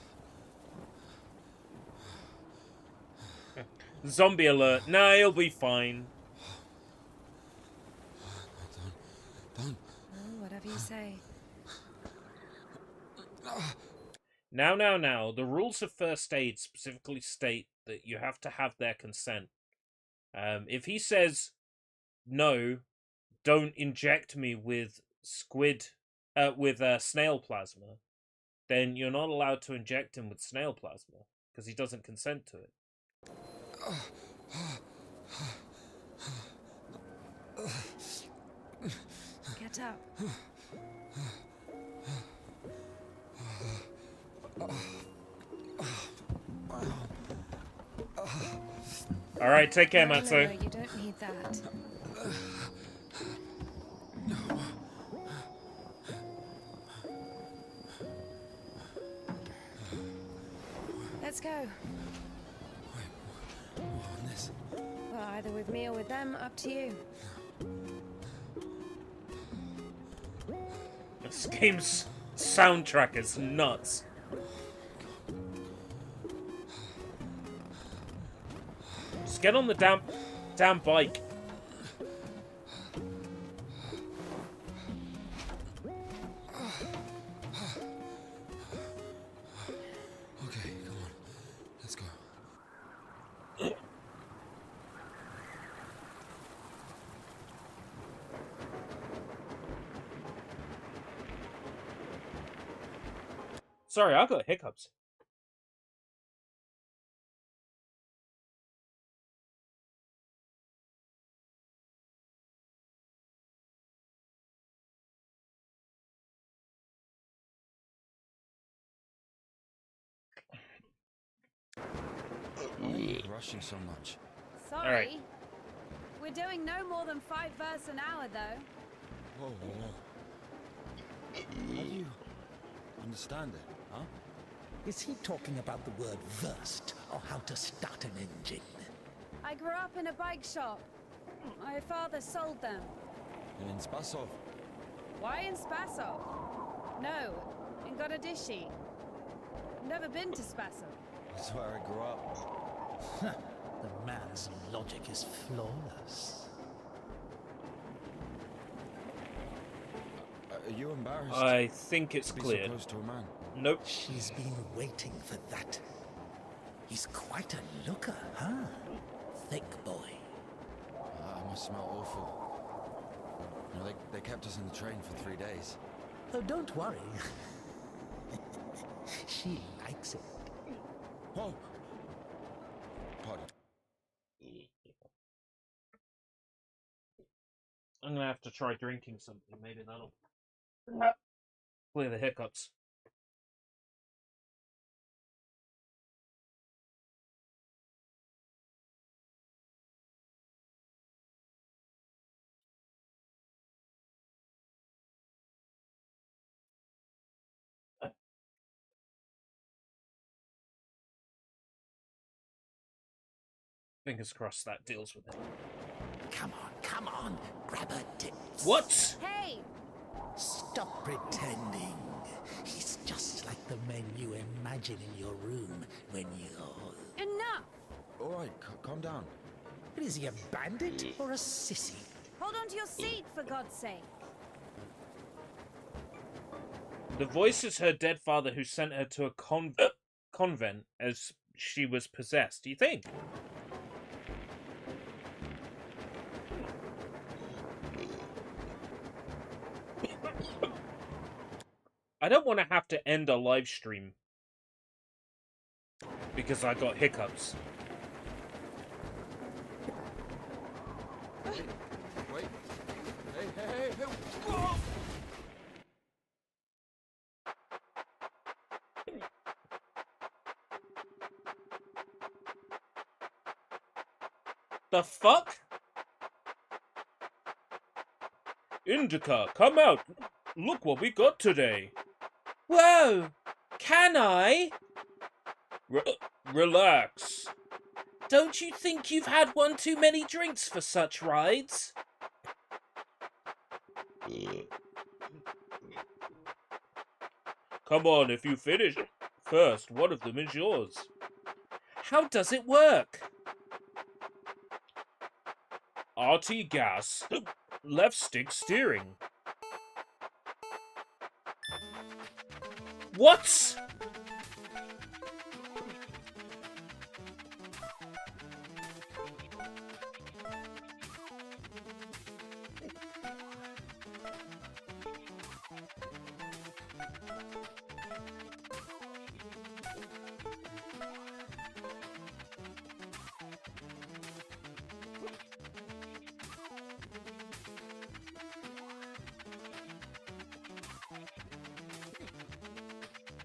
A: Zombie alert. Nah, he'll be fine.
C: Oh, whatever you say.
A: Now. The rules of first aid specifically state that you have to have their consent. If he says, no, don't inject me with snail plasma, then you're not allowed to inject him with snail plasma, because he doesn't consent to it.
C: Get up.
A: Alright, take care,
C: No,
A: Matsu.
C: you don't need that. Let's go.
J: On this.
C: Well, either with me or with them, up to you.
A: This game's soundtrack is nuts. Just get on the damn bike.
J: Okay, come on. Let's go.
A: Sorry, I got hiccups.
J: Why are you rushing so much?
C: Sorry.
A: All right.
C: We're doing no more than 5 verse an hour, though.
J: Whoa. How do you understand it, huh?
D: Is he talking about the word versed or how to start an engine?
C: I grew up in a bike shop. My father sold them.
J: In Spasov.
C: Why in Spasov? No, in Gorodishi. I've never been to Spasov.
J: That's where I grew up.
D: The man's logic is flawless.
J: Are you embarrassed?
A: I think it's
J: to be
A: clear.
J: so close to a man?
A: Nope.
D: She's been waiting for that. He's quite a looker, huh? Thick boy.
J: I must smell awful. You know, they kept us in the train for 3 days.
D: Oh, don't worry. She likes it.
J: Whoa! Pardon.
A: I'm gonna have to try drinking something. Maybe that'll clear the hiccups. Fingers crossed that deals with it.
D: Come on, grab her tits.
A: What?
C: Hey!
D: Stop pretending. He's just like the men you imagine in your room when you're...
C: Enough!
J: All right, calm down.
D: Is he a bandit or a sissy?
C: Hold on to your seat, for God's sake.
A: The voice is her dead father who sent her to a convent as she was possessed. Do you think? I don't want to have to end a live stream because I got hiccups.
J: Wait. Hey. Whoa!
A: The fuck? Indika, come out. Look what we got today. Whoa! Can I? Relax. Don't you think you've had one too many drinks for such rides? Come on, if you finish first, one of them is yours. How does it work? RT gas. Left stick steering. What?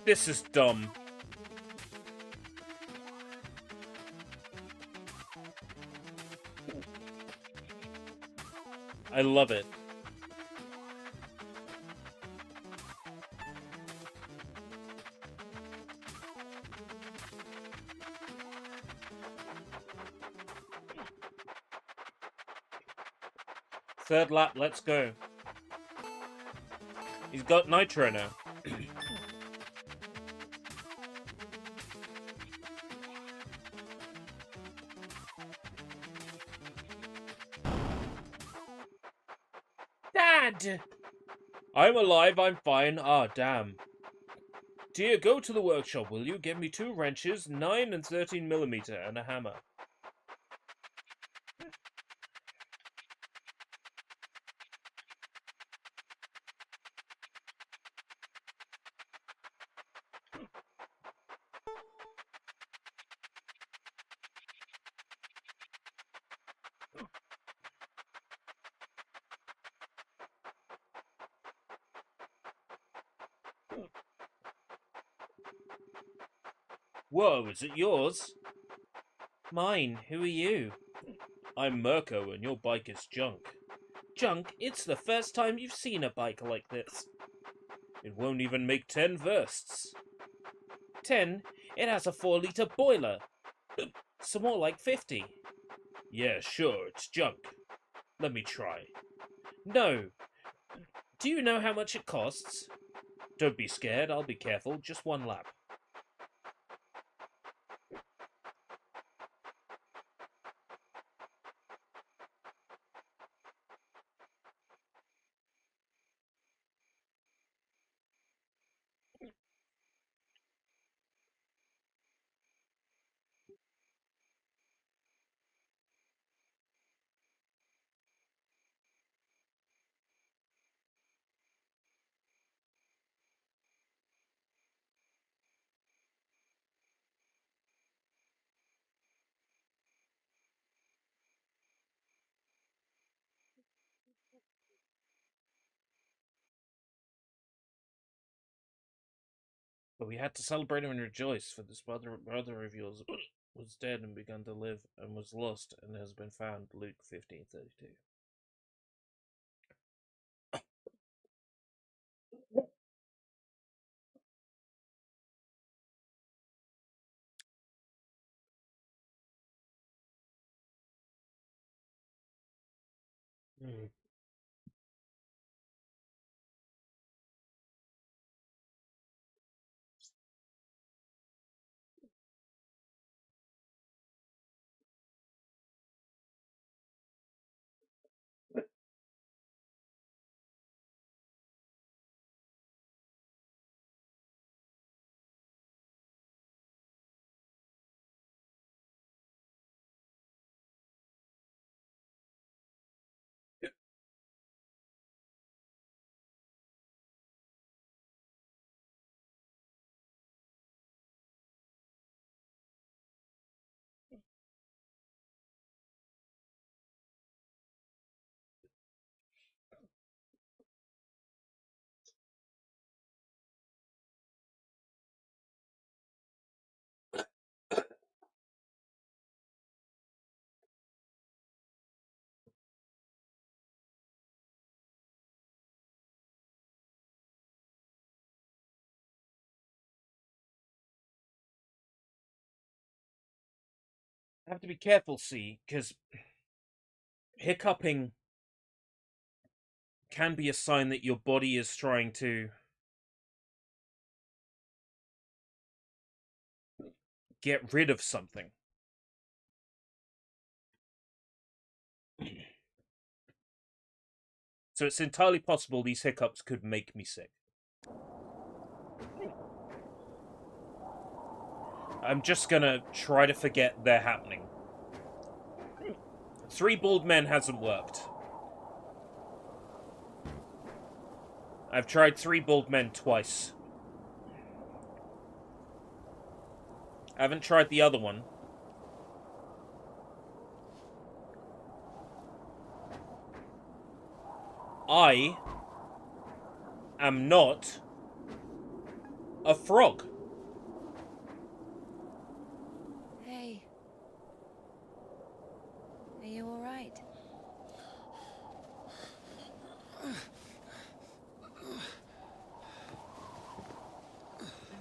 A: This is dumb. I love it. Third lap, let's go. He's got nitro now. Dad! I'm alive, I'm fine. Ah, damn. Dear, go to the workshop, will you? Get me 2 wrenches, 9 and 13mm, and a hammer. Whoa, is it yours? Mine, who are you? I'm Mirko, and your bike is junk. Junk? It's the first time you've seen a bike like this. It won't even make 10 versts. 10? It has a 4-litre boiler. So more like 50. Yeah, sure, it's junk. Let me try. No. Do you know how much it costs? Don't be scared, I'll be careful. Just 1 lap. But we had to celebrate and rejoice, for this brother of yours was dead and begun to live, and was lost and has been found. Luke 15:32. I have to be careful, see, because hiccuping can be a sign that your body is trying to get rid of something. So it's entirely possible these hiccups could make me sick. I'm just gonna try to forget they're happening. 3 bald men hasn't worked. I've tried 3 bald men twice. I haven't tried the other one. I am not a frog.
C: Hey. Are you alright? I'm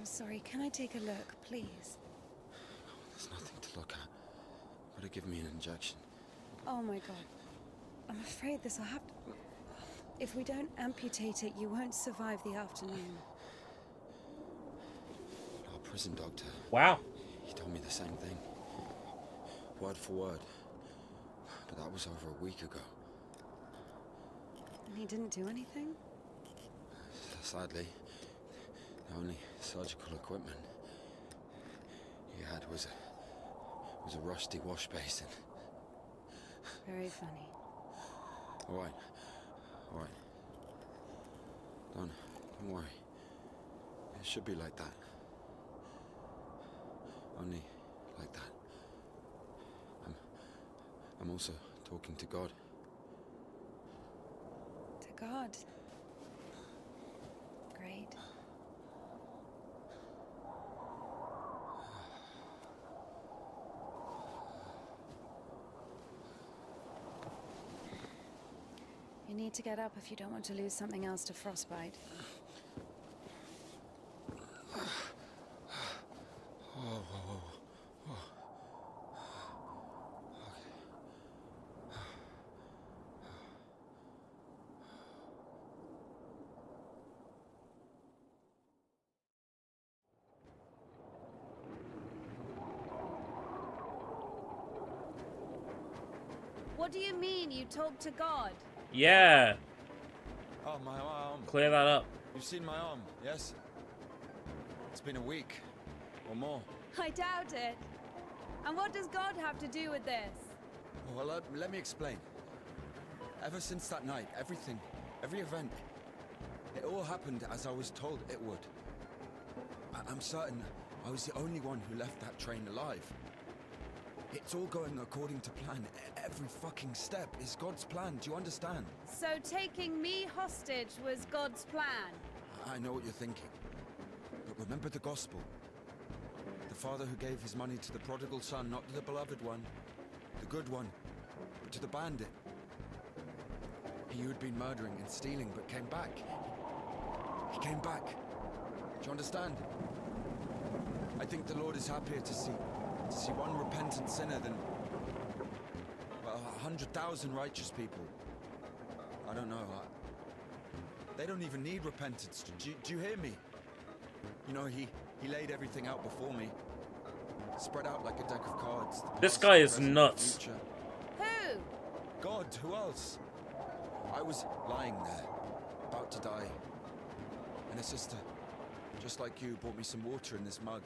C: sorry, can I take a look, please?
J: There's nothing to look at. Better give me an injection.
C: Oh my god. I'm afraid this will have to... If we don't amputate it, you won't survive the afternoon.
J: Our prison doctor.
A: Wow.
J: He told me the same thing. Word for word. But that was over a week ago.
C: And he didn't do anything?
J: Sadly, the only surgical equipment he had was a rusty wash basin.
C: Very funny.
J: All right. Don't worry. It should be like that. Only like that. I'm also talking to God.
C: To God. Great. You need to get up if you don't want to lose something else to frostbite. What do you mean you talk to God?
A: Yeah.
L: Oh, my arm.
A: Clear that up.
L: You've seen my arm, yes? It's been a week. Or more.
C: I doubt it. And what does God have to do with this?
L: Well, let me explain. Ever since that night, everything, every event, it all happened as I was told it would. I'm certain I was the only one who left that train alive. It's all going according to plan. Every fucking step is God's plan. Do you understand?
C: So taking me hostage was God's plan?
L: I know what you're thinking. But remember the gospel. The father who gave his money to the prodigal son, not to the beloved one, the good one, but to the bandit. He who had been murdering and stealing but came back. He came back. Do you understand? I think the Lord is happier to see one repentant sinner than 100,000 righteous people. I don't know. They don't even need repentance. Do you hear me? You know, he laid everything out before me. Spread out like a deck of cards.
A: This guy is nuts.
C: Who?
L: God, who else? I was lying there, about to die. And a sister, just like you, brought me some water in this mug.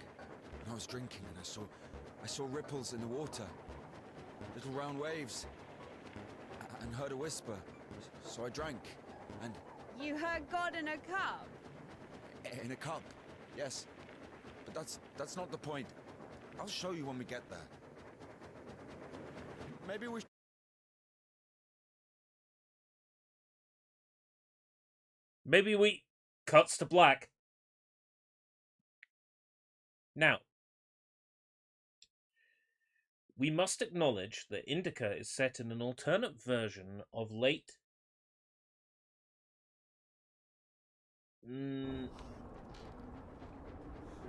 L: And I was drinking and I saw ripples in the water. Little round waves. And heard a whisper. So I drank. And...
C: You heard God in a cup?
L: In a cup, yes. But that's not the point. I'll show you when we get there. Maybe we...
A: Maybe we... Cuts to black. Now, we must acknowledge that Indika is set in an alternate version of late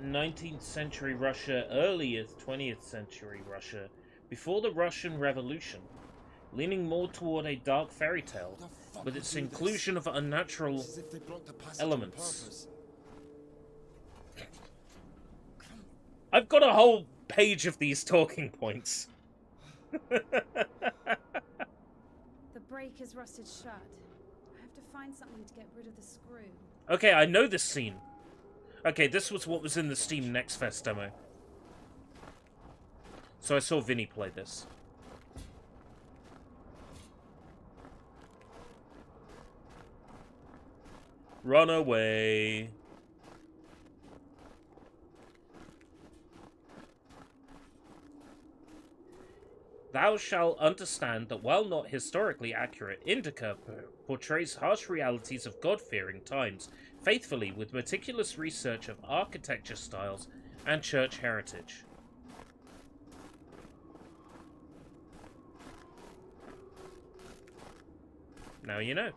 A: 19th century Russia, early 20th century Russia, before the Russian Revolution, leaning more toward a dark fairy tale, with its inclusion of unnatural elements. I've got a whole page of these talking points.
C: The break is rusted shut. I have to find something to get rid of the screw.
A: Okay, I know this scene. Okay, this was what was in the Steam Next Fest demo. So I saw Vinny play this. Run away. Thou shalt understand that while not historically accurate, Indika portrays harsh realities of God-fearing times faithfully with meticulous research of architecture styles and church heritage. Now you know.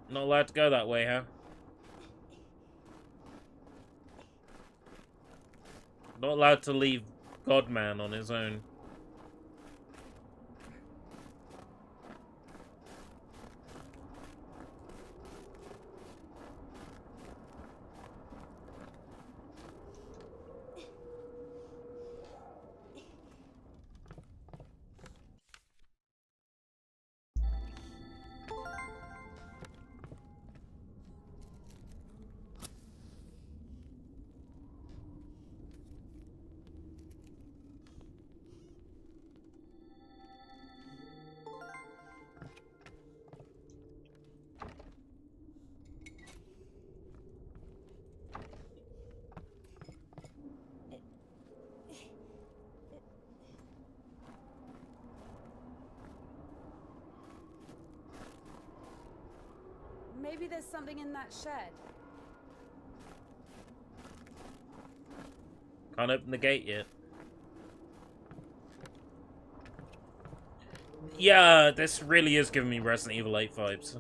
A: Not allowed to go that way, huh? Not allowed to leave Godman on his own.
C: Maybe there's something in that shed.
A: Can't open the gate yet. Yeah, this really is giving me Resident Evil 8 vibes.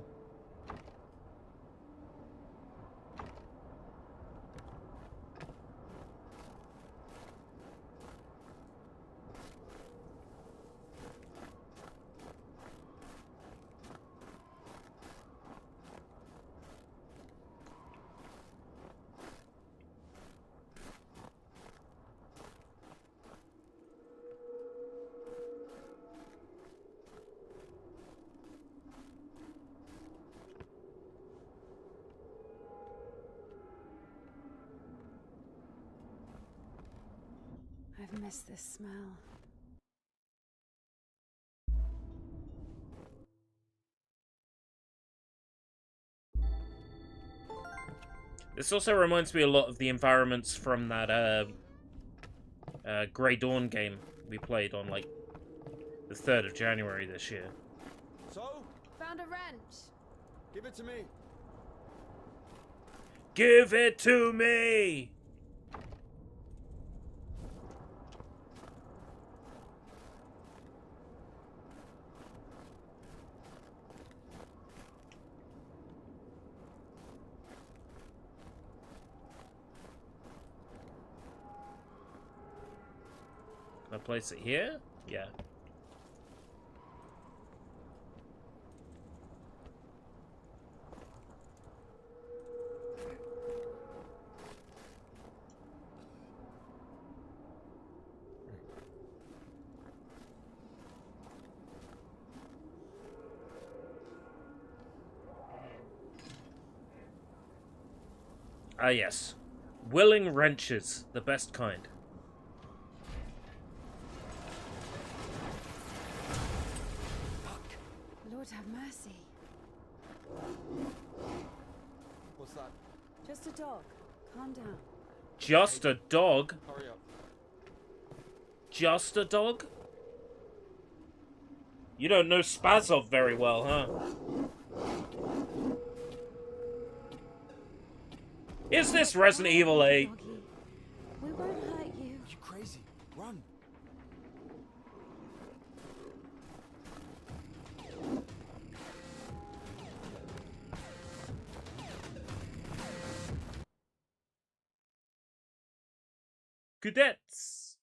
C: I've missed this smell.
A: This also reminds me a lot of the environments from that Grey Dawn game we played on like the 3rd of January this year.
L: So?
C: Found a wrench.
L: Give it to me.
A: Give it to me! Can I place it here? Yeah. Ah, yes. Willing wrenches, the best kind.
C: Lord have mercy.
L: What's that?
C: Just a dog. Calm down.
A: Just a dog?
L: Hurry up.
A: Just a dog? You don't know Spazov very well, huh? Is this Resident Evil 8?
C: We won't hurt you.
L: You crazy? Run.
A: Cadets!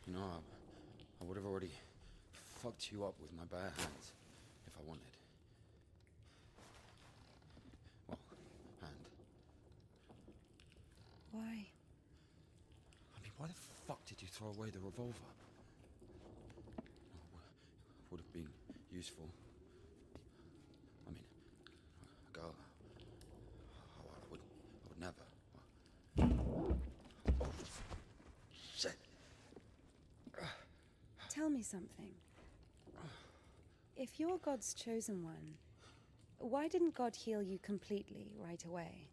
L: You know, I would have already fucked you up with my bare hands if I wanted. Well, and...
C: Why?
L: I mean, why the fuck did you throw away the revolver? Would have been useful. I mean, a girl... I would never. Shit.
C: Tell me something. If you're God's chosen one, why didn't God heal you completely right away?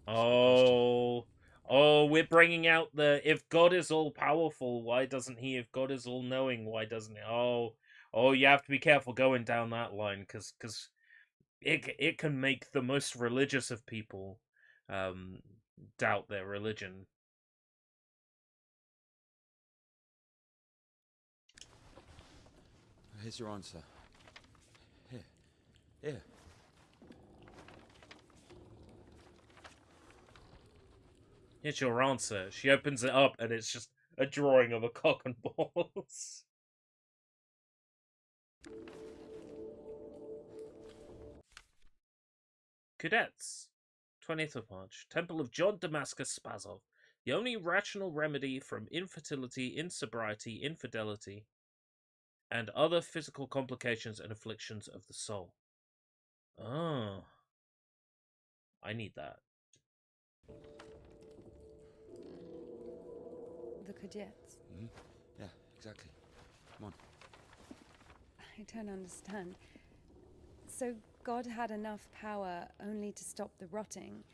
A: Oh, we're bringing out the if God is all powerful, why doesn't he? If God is all knowing, why doesn't he? Oh, you have to be careful going down that line because it can make the most religious of people doubt their religion.
L: Here's your answer. Here.
A: Here's your answer. She opens it up and it's just a drawing of a cock and balls. Cadets. 20th of March. Temple of John Damascus Spazov. The only rational remedy from infertility, insobriety, infidelity, and other physical complications and afflictions of the soul. Oh. I need that.
C: The Cadets?
L: Mm-hmm. Yeah, exactly. Come on.
C: I don't understand. So God had enough power only to stop the rotting,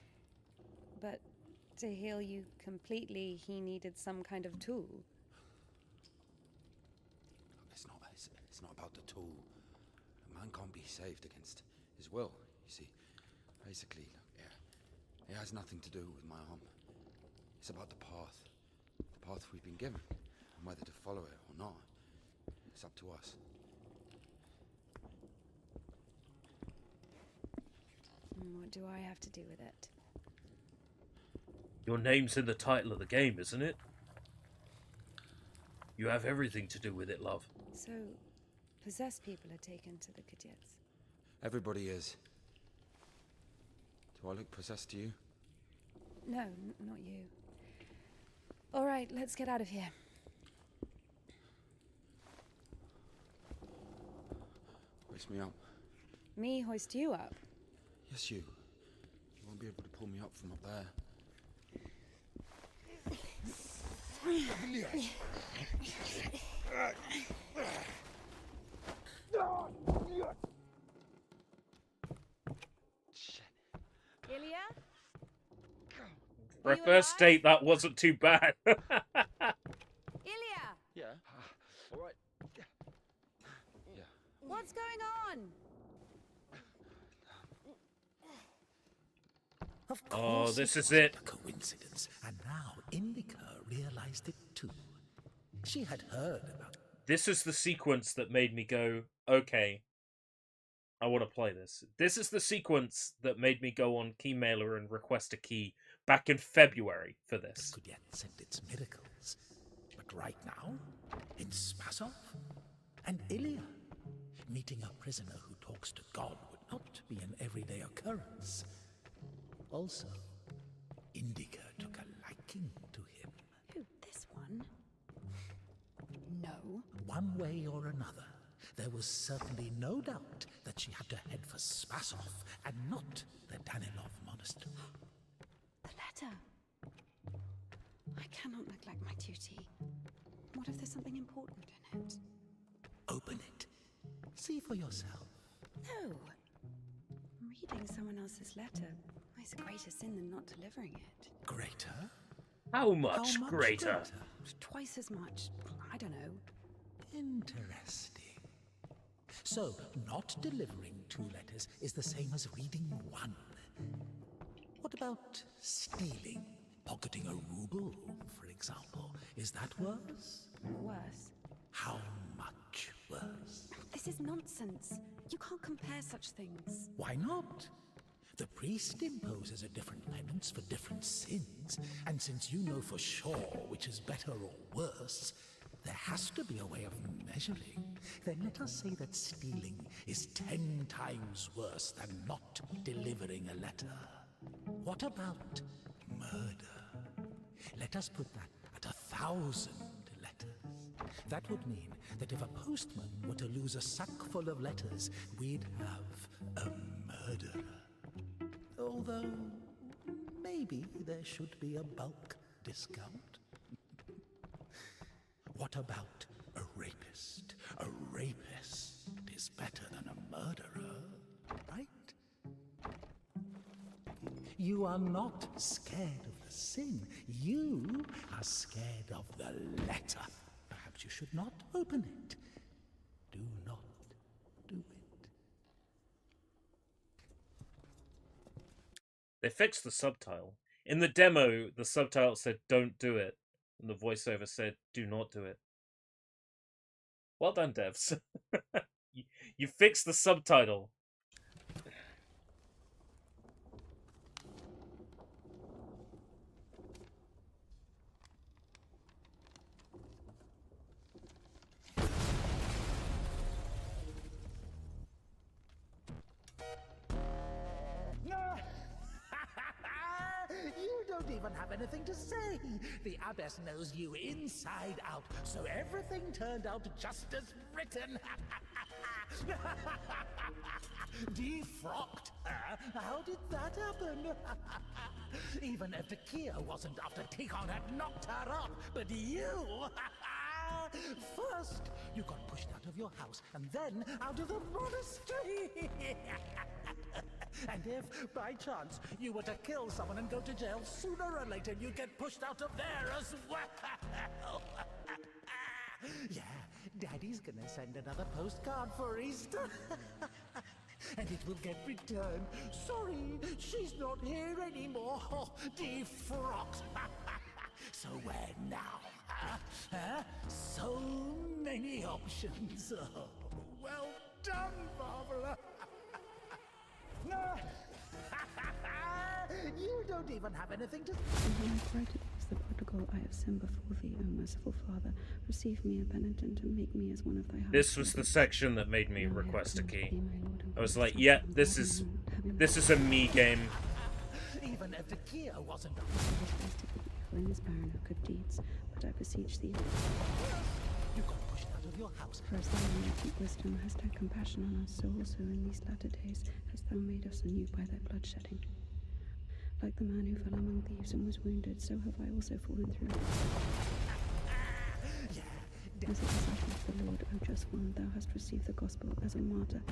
C: but to heal you completely, he needed some kind of tool.
L: It's not about the tool. A man can't be saved against his will, you see. Basically, it has nothing to do with my arm. It's about the path we've been given, and whether to follow it or not. It's up to us.
C: What do I have to do with it?
A: Your name's in the title of the game, isn't it? You have everything to do with it, love.
C: So, possessed people are taken to the Cadets?
L: Everybody is. Do I look possessed to you?
C: No, not you. All right, let's get out of here.
L: Hoist me up.
C: Me hoist you up?
L: Yes, you. You won't be able to pull me up from up there.
C: Ilya?
A: For a first date, that wasn't too bad.
C: Ilya!
L: Yeah. All right. Yeah.
C: What's going on?
D: Of
A: Oh,
D: course
A: this is
D: wasn't
A: it.
D: A coincidence, and now Indika realized it too. She had heard about.
A: This is the sequence that made me go, okay, I want to play this. This is the sequence that made me go on Keymailer and request a key back in February for this.
D: Could yet send its miracles, but right now, in Spazov, and Ilya, meeting a prisoner who talks to God would not be an everyday occurrence. Also, Indika took a liking to him.
C: Who, this one? No.
D: One way or another, there was certainly no doubt that she had to head for Spazov and not the Danilov monastery.
C: The letter. I cannot neglect my duty. What if there's something important in it?
D: Open it. See for yourself.
C: No. Reading someone else's letter is a greater sin than not delivering it.
D: Greater?
A: How much greater?
C: Twice as much. I don't know.
D: Interesting. So, not delivering 2 letters is the same as reading 1. What about stealing? Pocketing a ruble, for example. Is that worse?
C: Worse.
D: How much worse?
C: This is nonsense. You can't compare such things.
D: Why not? The priest imposes a different penance for different sins, and since you know for sure which is better or worse, There has to be a way of measuring. Then let us say that stealing is 10 times worse than not delivering a letter. What about murder? Let us put that at 1,000 letters. That would mean that if a postman were to lose a sack full of letters, we'd have a murderer. Although, maybe there should be a bulk discount. What about a rapist? A rapist is better than a murderer, right? You are not scared of the sin. You are scared of the letter. Perhaps you should not open it. Do not do it.
A: They fixed the subtitle. In the demo, the subtitle said, "Don't do it." And the voiceover said, "Do not do it." Well done, devs. You fixed the subtitle.
D: You don't even have anything to say. The abbess knows you inside out, so everything turned out just as written. Defrocked her? How did that happen? Even if the Kia wasn't after Tikon had knocked her up, but you... First, you got pushed out of your house, and then out of the monastery. And if, by chance, you were to kill someone and go to jail, sooner or later you'd get pushed out of there as well. Yeah, Daddy's gonna send another postcard for Easter. And it will get returned. Sorry, she's not here anymore. Defrocked. So where now? Huh? So many options. Oh, well done, Barbara. You don't even have anything to...
B: And when I cried to thee as the prodigal, I have sinned before thee, O merciful Father. Receive me a penitent and make me as one of thy house.
A: This was the section that made me request a key. I was like, yeah, this is a me game.
D: Even if the Kia wasn't...
B: In this barren oak of deeds, but I beseech thee.
D: You got pushed out of your house.
B: For as thou in infinite wisdom hast had compassion on us, so also in these latter days hast thou made us anew by thy bloodshedding. Like the man who fell among thieves and was wounded, so have I also fallen through. As a disciple of the Lord, O just one, thou hast received the gospel as a martyr.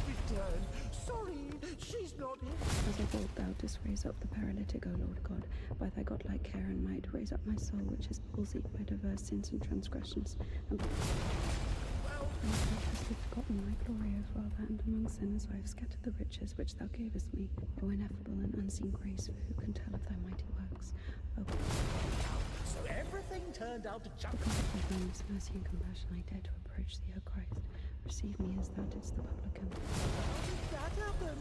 D: Return. Sorry, she's not here.
B: As of old thou didst raise up the paralytic, O Lord God, by thy godlike care and might, raise up my soul, which is palsied by diverse sins and transgressions. And hast forgotten thy glory, O Father, and among sinners I have scattered the riches which thou gavest me. O ineffable and unseen grace, for who can tell of thy mighty works? O
D: so everything turned out to jump.
B: Because of thy boundless mercy and compassion, I dare to approach thee, O Christ. Receive me as thou didst the publican.
D: How did that happen?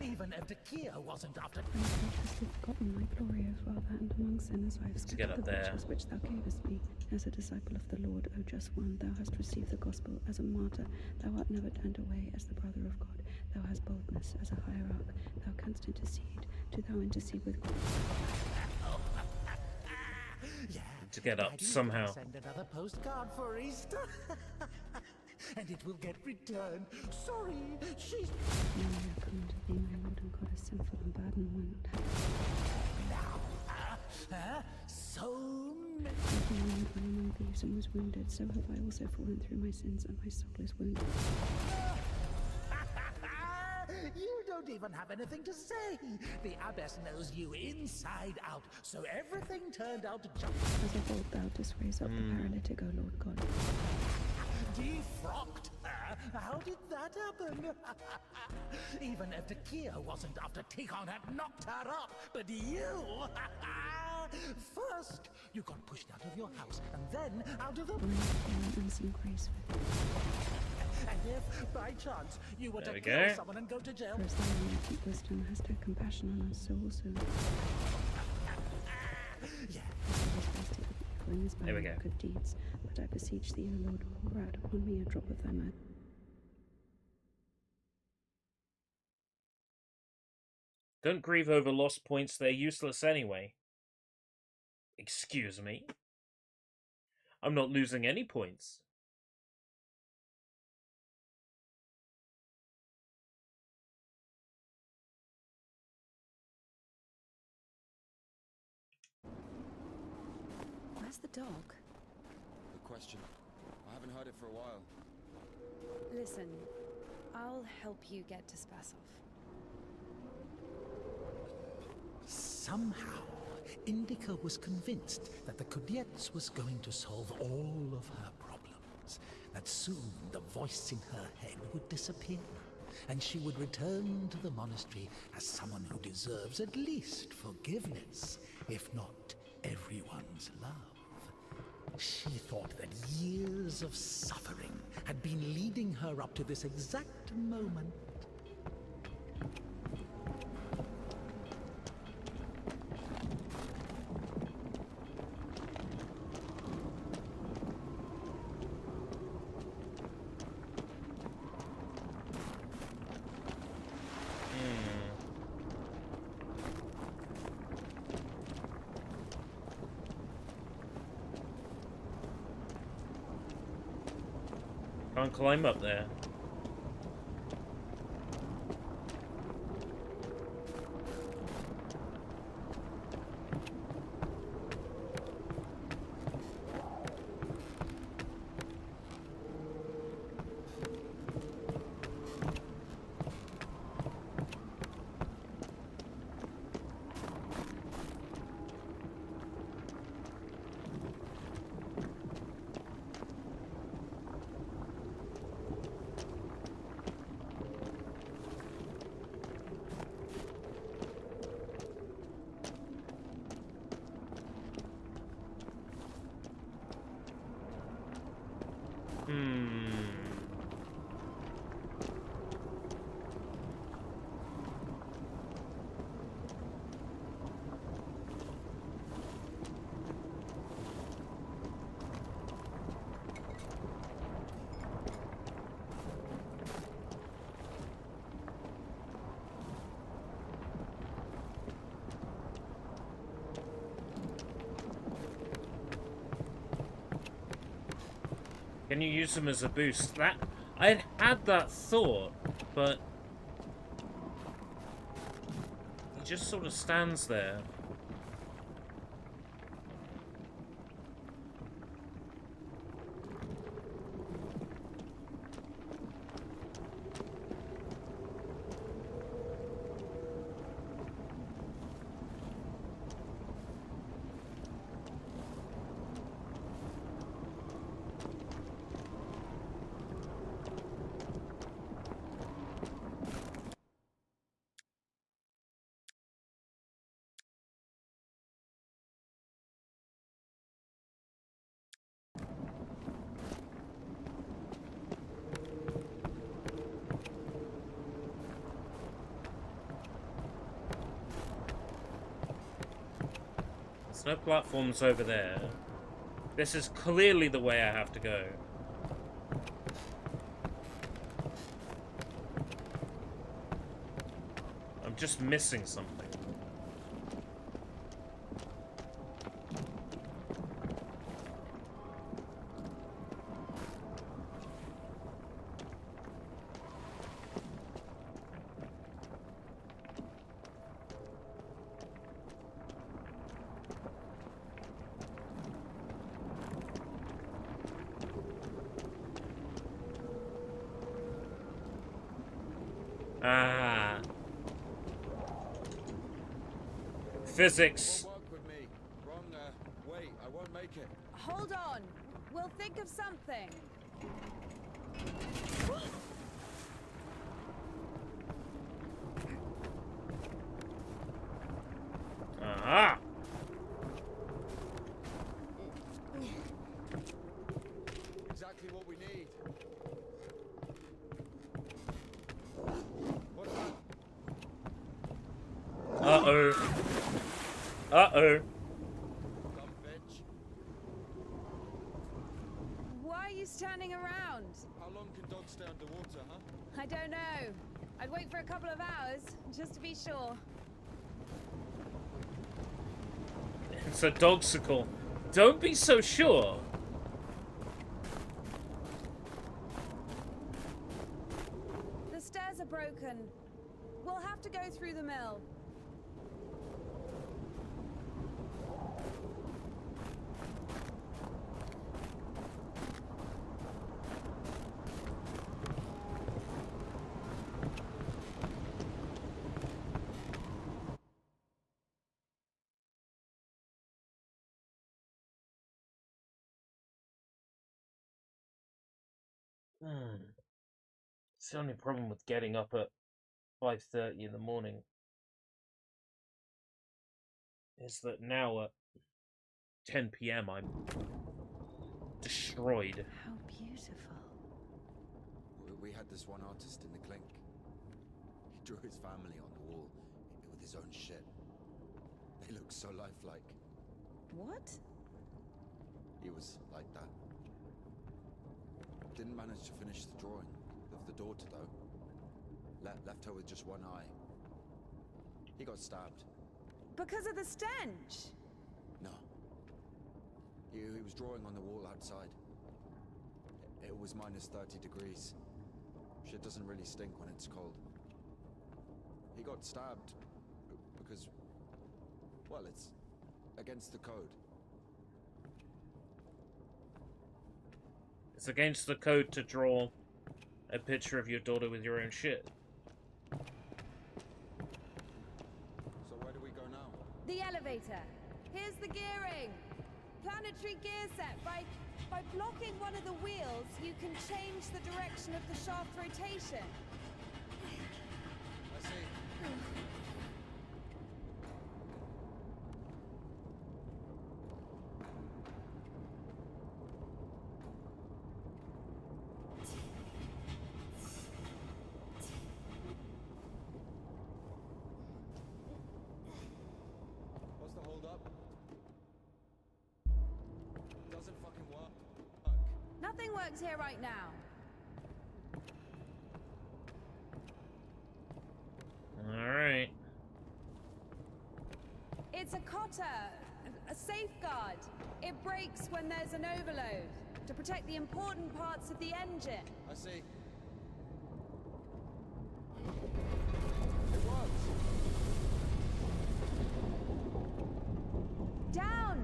D: Even if the Kia wasn't after...
B: And thou hast forgotten thy glory, O Father, and among sinners I have scattered the riches which thou gavest me. As a disciple of the Lord, O just one, thou hast received the gospel as a martyr. Thou art never turned away as the brother of God. Thou hast boldness as a hierarch. Thou canst intercede. Do thou intercede with God.
D: Yeah,
A: to get up somehow.
D: Send another postcard for Easter. And it will get returned. Sorry, she's...
B: Now I come unto thee, my Lord and God, as sinful and bad and one not
D: Now, so many...
B: Like the man who fell among thieves and was wounded, so have I also fallen through my sins, and my soul is wounded.
D: You don't even have anything to say. The abbess knows you inside out, so everything turned out to jump.
B: As of old thou didst raise up the paralytic, O Lord God.
D: Defrocked her? How did that happen? Even if the Kia wasn't after Tikon had knocked her up, but you... First, you got pushed out of your house, and then out of the...
B: unseen grace.
D: And if, by chance, you were to kill someone and go to jail...
B: For as thou in infinite wisdom hast had compassion on us, so also...
D: Yeah.
B: following this by
A: There we
B: my
A: go.
B: good deeds, but I beseech thee, O Lord, pour out upon me a drop of thy mercy.
A: Don't grieve over lost points, they're useless anyway. Excuse me? I'm not losing any points.
C: Where's the dog?
L: Good question. I haven't heard it for a while.
C: Listen, I'll help you get to Spasov.
D: Somehow, Indika was convinced that the Kudiets was going to solve all of her problems, that soon the voice in her head would disappear, and she would return to the monastery as someone who deserves at least forgiveness, if not everyone's love. She thought that years of suffering had been leading her up to this exact moment.
A: Can't climb up there. Can you use them as a boost? That I had that thought, but he just sort of stands there. There's no platforms over there. This is clearly the way I have to go. I'm just missing something. Ah. Physics.
L: Won't work with me. Wrong, wait, I won't make it.
C: Hold on. We'll think of something.
A: Ah.
L: Exactly what we need. What's that?
A: Uh-oh. Uh-oh.
L: Dumb bitch.
C: you standing around?
L: How long can dogs stay underwater, huh?
C: I don't know. I'd wait for a couple of hours, just to be sure.
A: It's a dogsicle. Don't be so sure.
C: The stairs are broken. We'll have to go through the mill.
A: It's the only problem with getting up at 5:30 in the morning is that now at 10 p.m. I'm destroyed.
C: How beautiful.
L: We had this one artist in the clink. He drew his family on the wall with his own shit. They look so lifelike.
C: What?
L: He was like that. Didn't manage to finish the drawing of the daughter, though. Left her with just one eye. He got stabbed.
C: Because of the stench?
L: No. He was drawing on the wall outside. It was minus 30 degrees. Shit doesn't really stink when it's cold. He got stabbed because, well, it's against the code.
A: It's against the code to draw a picture of your daughter with your own shit.
L: So where do we go now?
C: The elevator. Here's the gearing. Planetary gear set. By blocking one of the wheels, you can change the direction of the shaft rotation.
L: I see. What's the hold up? Doesn't fucking work.
C: Nothing works here right now.
A: Alright.
C: It's a cotter, a safeguard. It breaks when there's an overload to protect the important parts of the engine.
L: I see. It works.
C: Down!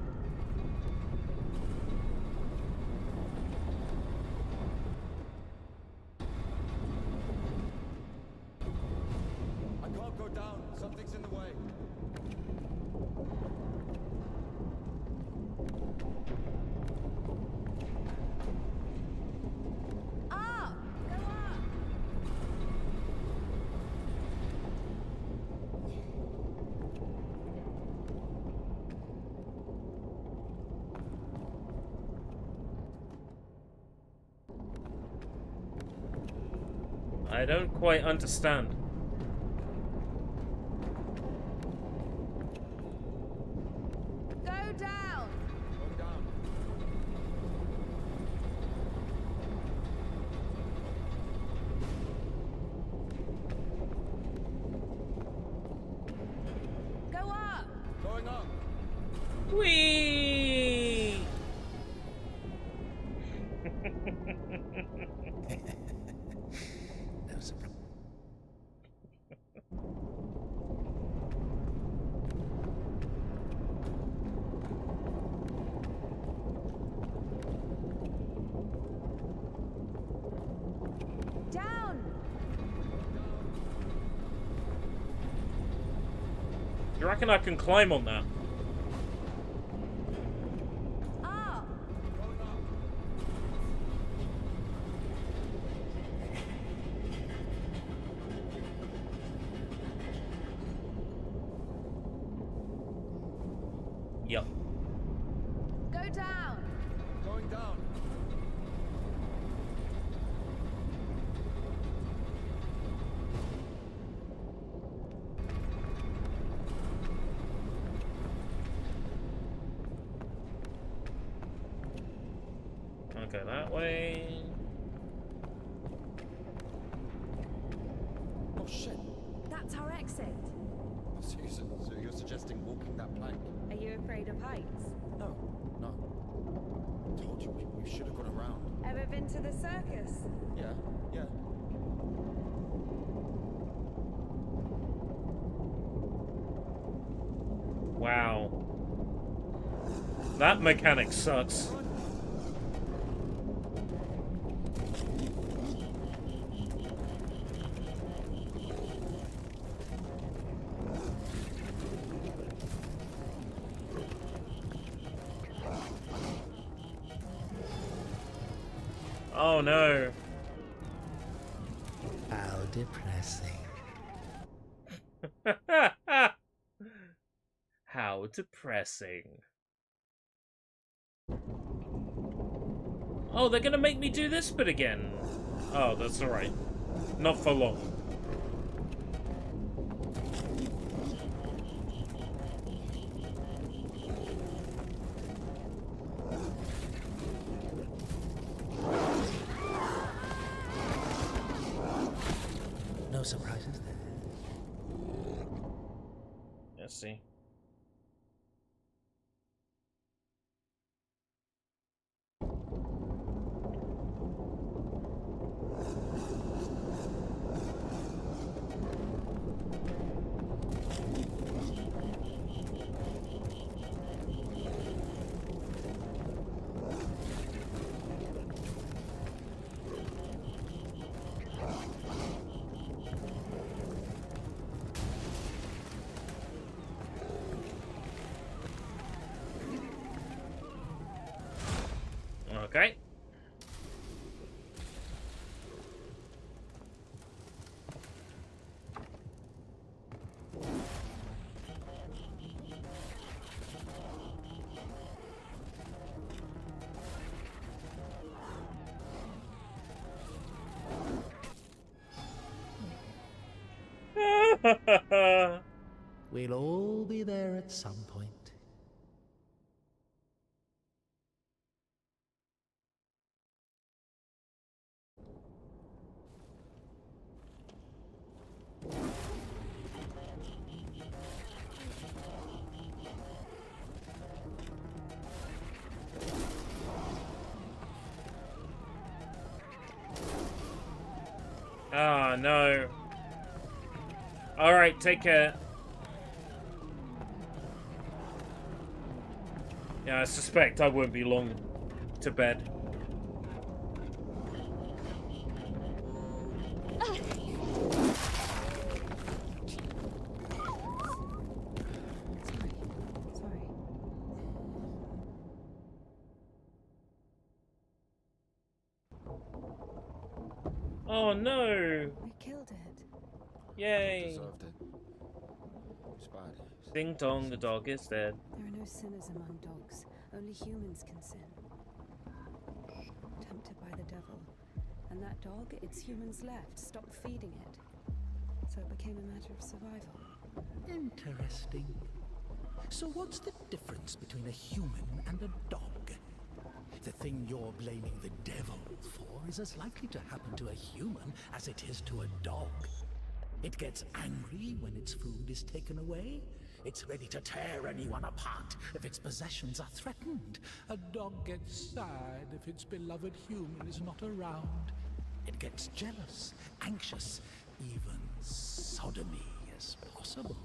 L: I can't go down. Something's in the way.
C: Up! Go up!
A: I don't quite understand.
C: Go down!
L: Going down.
C: Go up!
L: Going up.
A: Whee!
D: That was a
C: Down!
A: Do you reckon I can climb on that?
C: Up!
L: Going up.
A: Yup.
C: Go down!
L: Going down.
A: Go that way.
L: Oh shit!
C: That's our exit.
L: So you're suggesting walking that plank?
C: Are you afraid of heights?
L: No, no. Told you we should have gone around.
C: Ever been to the circus?
L: Yeah, yeah.
A: Wow. That mechanic sucks. Oh no.
D: How depressing.
A: How depressing. Oh, they're gonna make me do this bit again. Oh, that's alright. Not for long.
D: No surprises there.
A: Let's see. Okay.
D: We'll all be there at some point.
A: Ah, no. Alright, take care. Yeah, I suspect I won't be long to bed.
C: Sorry.
A: Oh no!
C: We killed it.
A: Yay!
L: Deserved it. Spider.
A: Ding dong, the dog is dead.
C: There are no sinners among dogs. Only humans can sin. Tempted by the devil. And that dog, its humans left, stopped feeding it. So it became a matter of survival.
D: Interesting. So what's the difference between a human and a dog? The thing you're blaming the devil for is as likely to happen to a human as it is to a dog. It gets angry when its food is taken away. It's ready to tear anyone apart if its possessions are threatened. A dog gets sad if its beloved human is not around. It gets jealous, anxious, even sodomy is possible.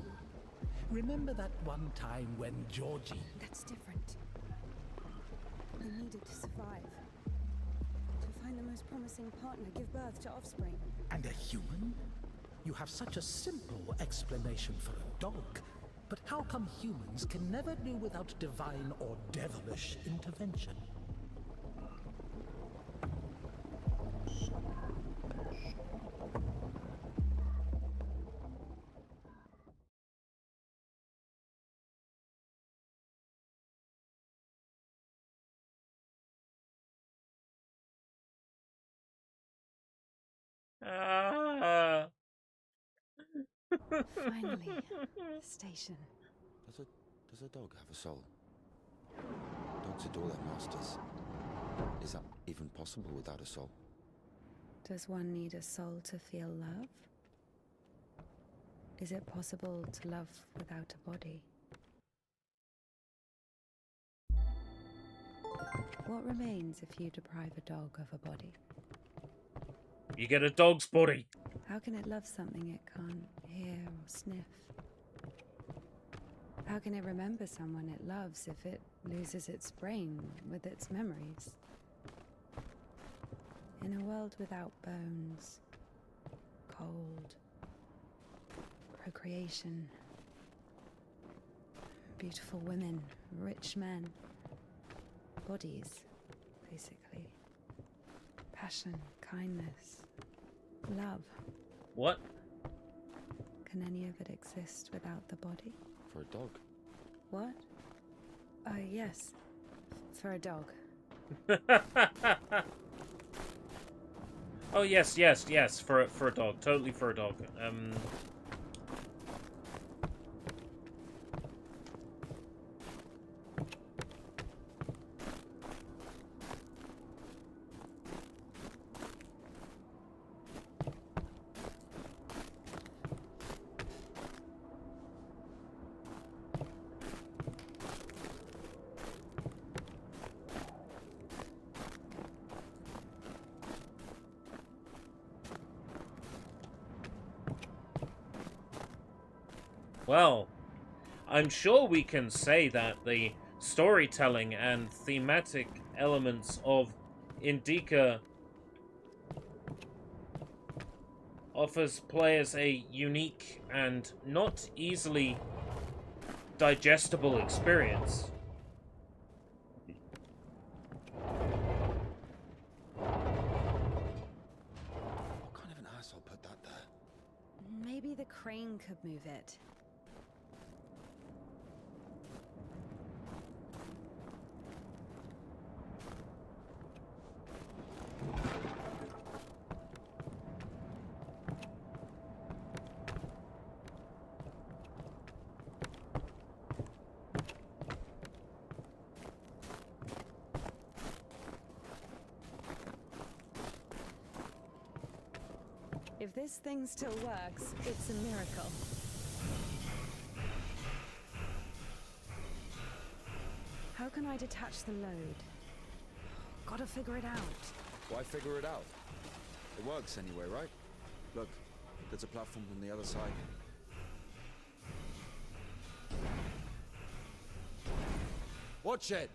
D: Remember that one time when Georgie...
C: That's different. They needed to survive. To find the most promising partner, give birth to offspring.
D: And a human? You have such a simple explanation for a dog. But how come humans can never do without divine or devilish intervention?
C: Finally, station.
L: Does a dog have a soul? Dogs adore their masters. even possible without a soul.
B: Does one need a soul to feel love? Is it possible to love without a body? What remains if you deprive a dog of a body?
A: You get a dog's body.
B: How can it love something it can't hear or sniff? How can it remember someone it loves if it loses its brain with its memories? In a world without bones, cold, procreation, beautiful women, rich men, bodies, basically. Passion, kindness, love.
A: What?
B: Can any of it exist without the body?
L: For a dog.
B: What? Yes. For a dog.
A: Oh yes, for a dog, totally for a dog. Well, I'm sure we can say that the storytelling and thematic elements of Indika offers players a unique and not easily digestible experience.
L: What kind of an asshole put that there?
C: Maybe the crane could move it. If this thing still works, it's a miracle. How can I detach the load? Gotta figure it out.
L: Why figure it out? It works anyway, right? Look, there's a platform on the other side. Watch it!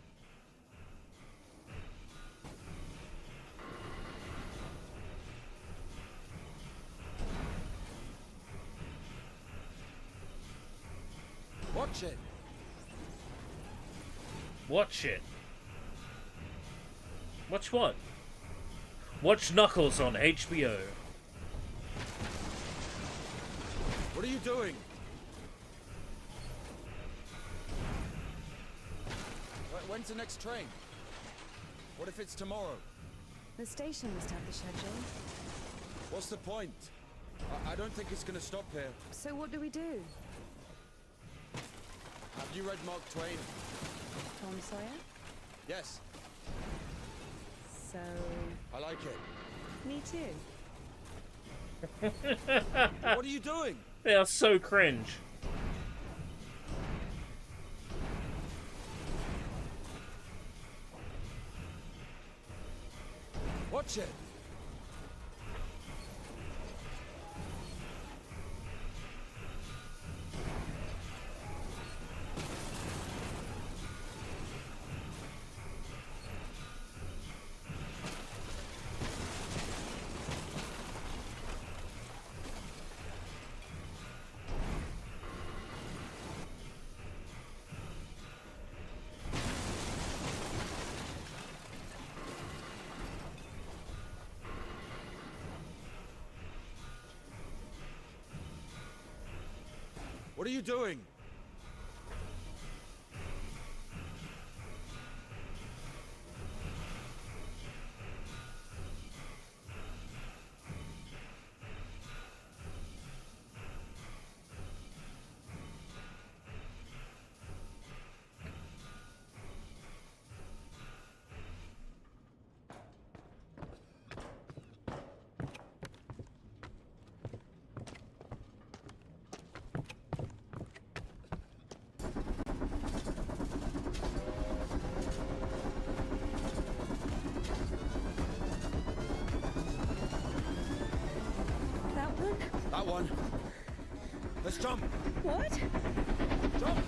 L: Watch it!
A: Watch it. Watch what? Watch Knuckles on HBO.
L: What are you doing? When's the next train? What if it's tomorrow?
C: The station must have the schedule.
L: What's the point? I don't think it's gonna stop here.
C: So what do we do?
L: Have you read Mark Twain?
C: Tom Sawyer?
L: Yes.
C: So...
L: I like it.
C: Me too.
L: What are you doing?
A: They are so cringe.
L: Watch it. What are you doing? That one. Let's jump.
C: What?
L: Jump.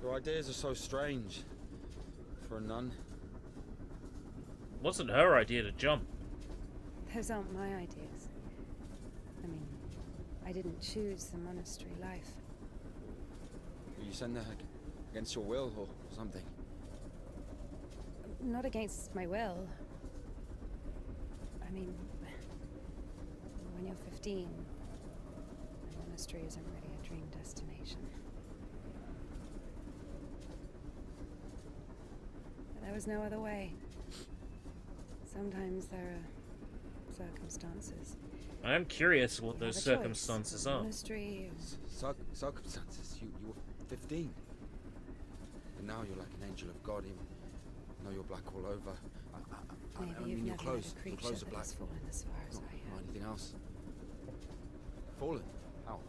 L: Your ideas are so strange for a nun.
A: Wasn't her idea to jump.
C: Those aren't my ideas. I mean, I didn't choose the monastery life.
L: Were you sent there against your will or something?
C: Not against my will. I mean, when you're 15, a monastery isn't really a dream destination. But there was no other way. Sometimes there are circumstances.
A: I am curious what
C: You
A: those
C: have a choice.
A: circumstances are.
C: Monastery.
L: Circumstances. You were 15. And now you're like an angel of God, even though you're black all over. I
C: Maybe
L: mean,
C: you've
L: your
C: never
L: clothes.
C: met a
L: Your
C: creature
L: clothes are
C: that
L: black.
C: has fallen as far as
L: Not
C: I have.
L: anything else. Fallen? How?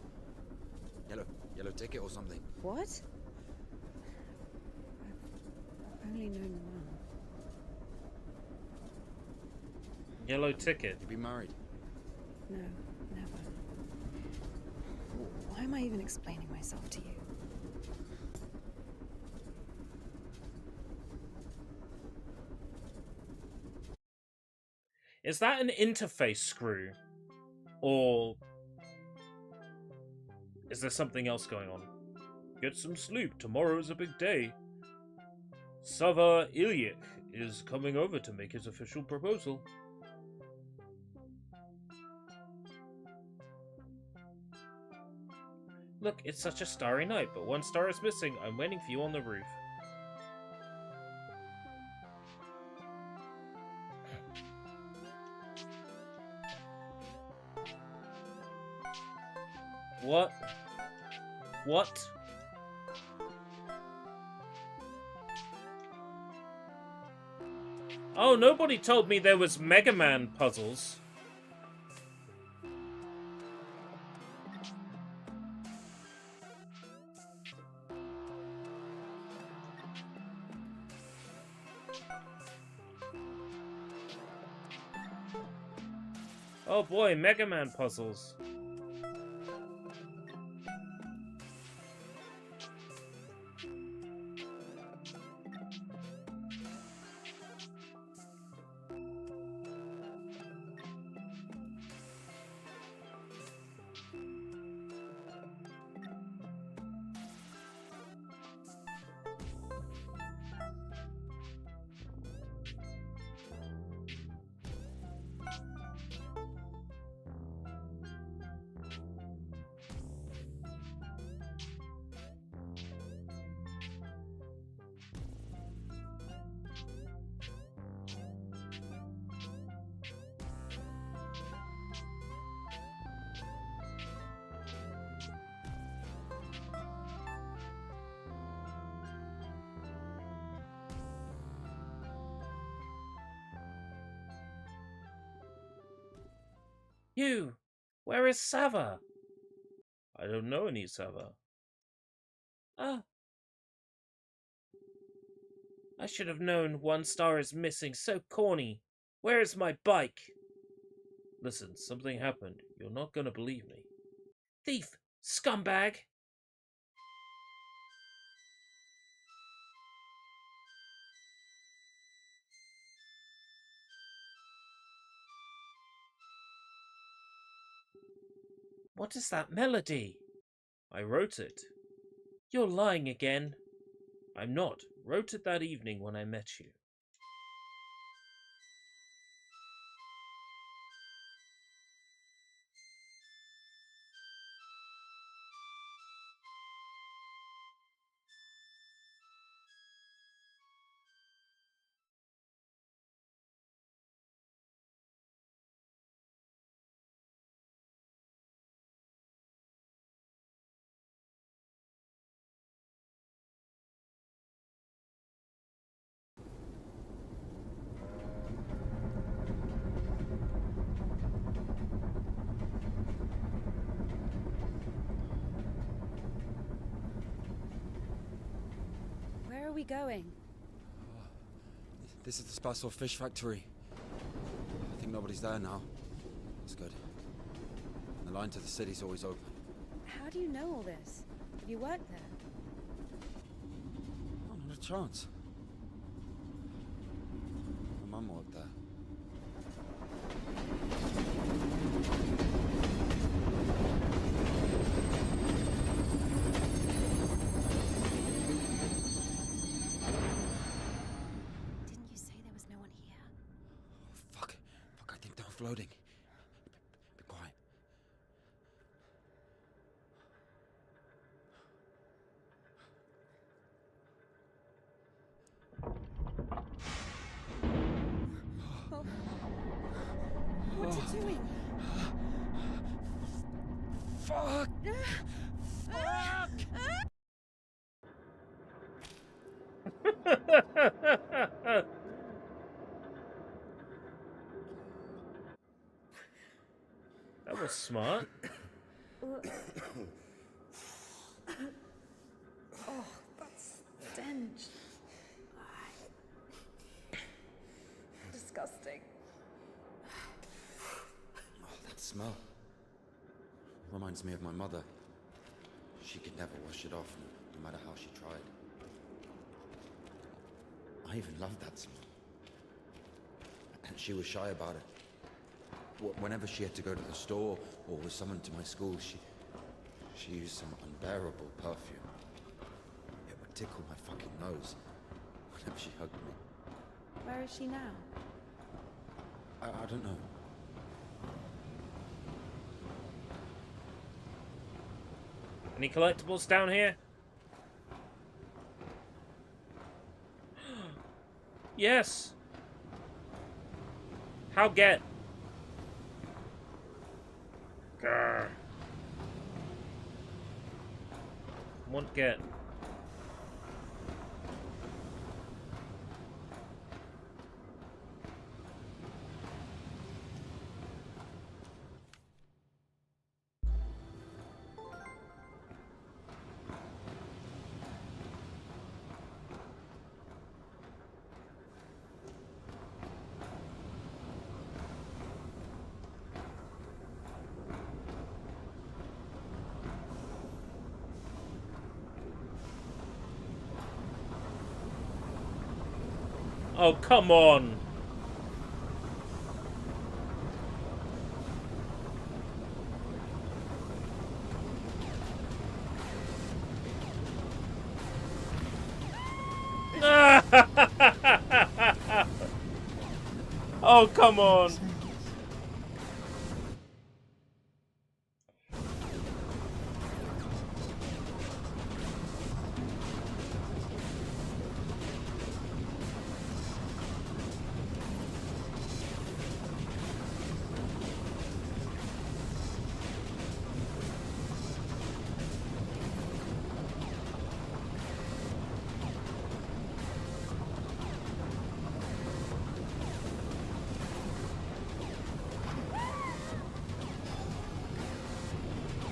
L: Yellow ticket or something?
C: What? I've only known one.
A: Yellow ticket.
L: You be married?
C: No, never. Why am I even explaining myself to you?
A: Is that an interface screw? Or is there something else going on? Get some sleep. Tomorrow is a big day. Sava Ilyich is coming over to make his official proposal. Look, it's such a starry night, but one star is missing. I'm waiting for you on the roof. What? What? Oh, nobody told me there was Mega Man puzzles. Oh boy, Mega Man puzzles. You! Where is Sava? I don't know any Sava. Ah. I should have known one star is missing. So corny. Where is my bike? Listen, something happened. You're not gonna believe me. Thief! Scumbag! What is that melody? I wrote it. You're lying again. I'm not. Wrote it that evening when I met you.
C: Where are we going?
L: This is the Spasor fish factory. I think nobody's there now. That's good. The line to the city's always open.
C: How do you know all this? Have you worked there?
L: Oh, not a chance. My mum worked there.
C: Didn't you say there was no one here?
L: Fuck, I think they're floating. Be quiet.
C: Oh. What are you doing?
L: Fuck!
A: That was smart.
B: Oh, that stench. Disgusting.
L: Oh, that smell. Reminds me of my mother. She could never wash it off, no matter how she tried. I even loved that smell. And she was shy about it. Whenever she had to go to the store or was summoned to my school, she used some unbearable perfume. It would tickle my fucking nose whenever she hugged me.
C: Where is she now?
L: I don't know.
A: Any collectibles down here? Yes. How get? Grr. Want get? Oh, come on. Oh, come on.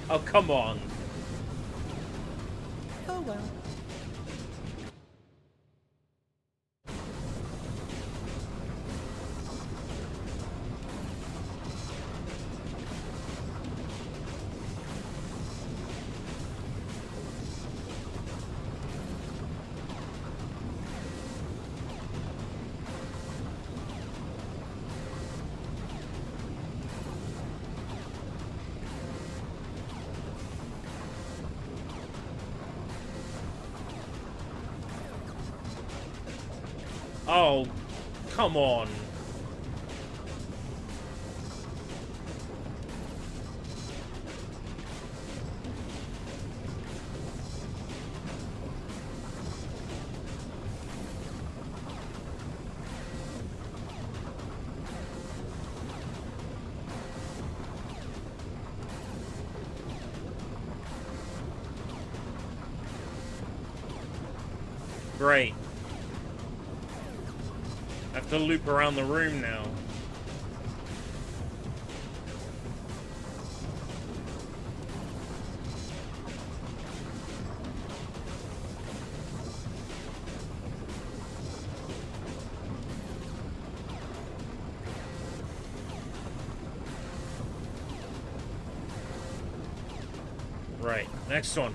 A: Oh, come on.
E: Oh well.
A: Oh, come on. Great. I have to loop around the room now. Right, next one.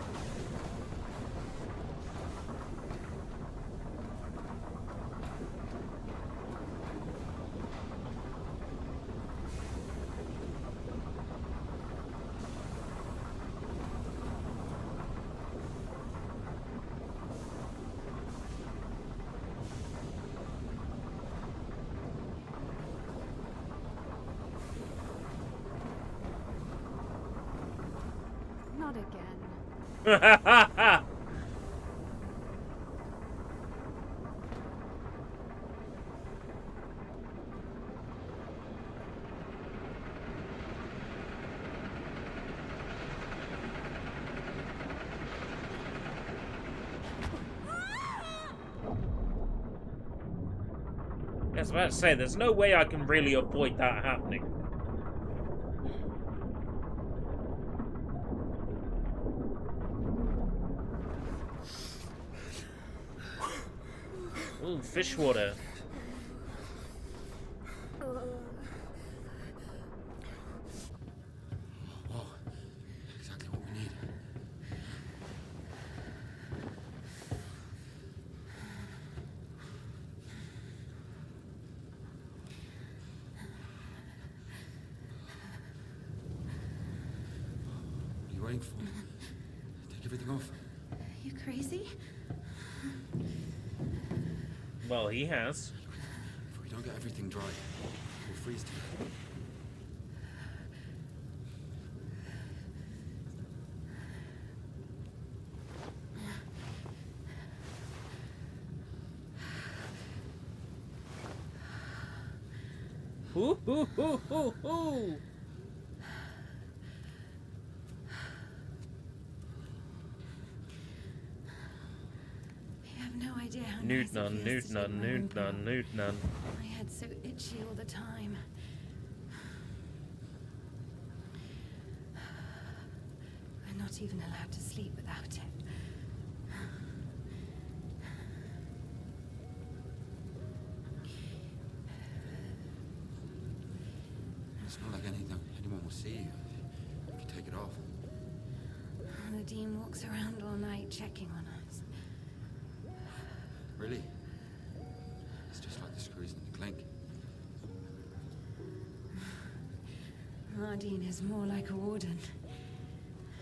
C: Not again.
A: I was about to say, there's no way I can really avoid that happening. Ooh, fish water.
L: Whoa, exactly what we need. What are you waiting for? Take everything off.
C: You crazy?
A: Well, he has.
L: If we don't get everything dry, we'll freeze to death.
A: Hoo hoo hoo hoo hoo!
C: You have no idea how
A: Nude
C: nice
A: nun,
C: it feels
A: nude
C: to
A: nun,
C: take my
A: nude
C: own pill.
A: nun, nude nun.
C: My head's so itchy all the time. We're not even allowed to sleep without it.
L: It's not like anyone will see you if you take it off.
C: The Dean walks around all night checking on us.
L: Really? It's just like the Skwiz and the clink.
C: Mardine is more like a warden.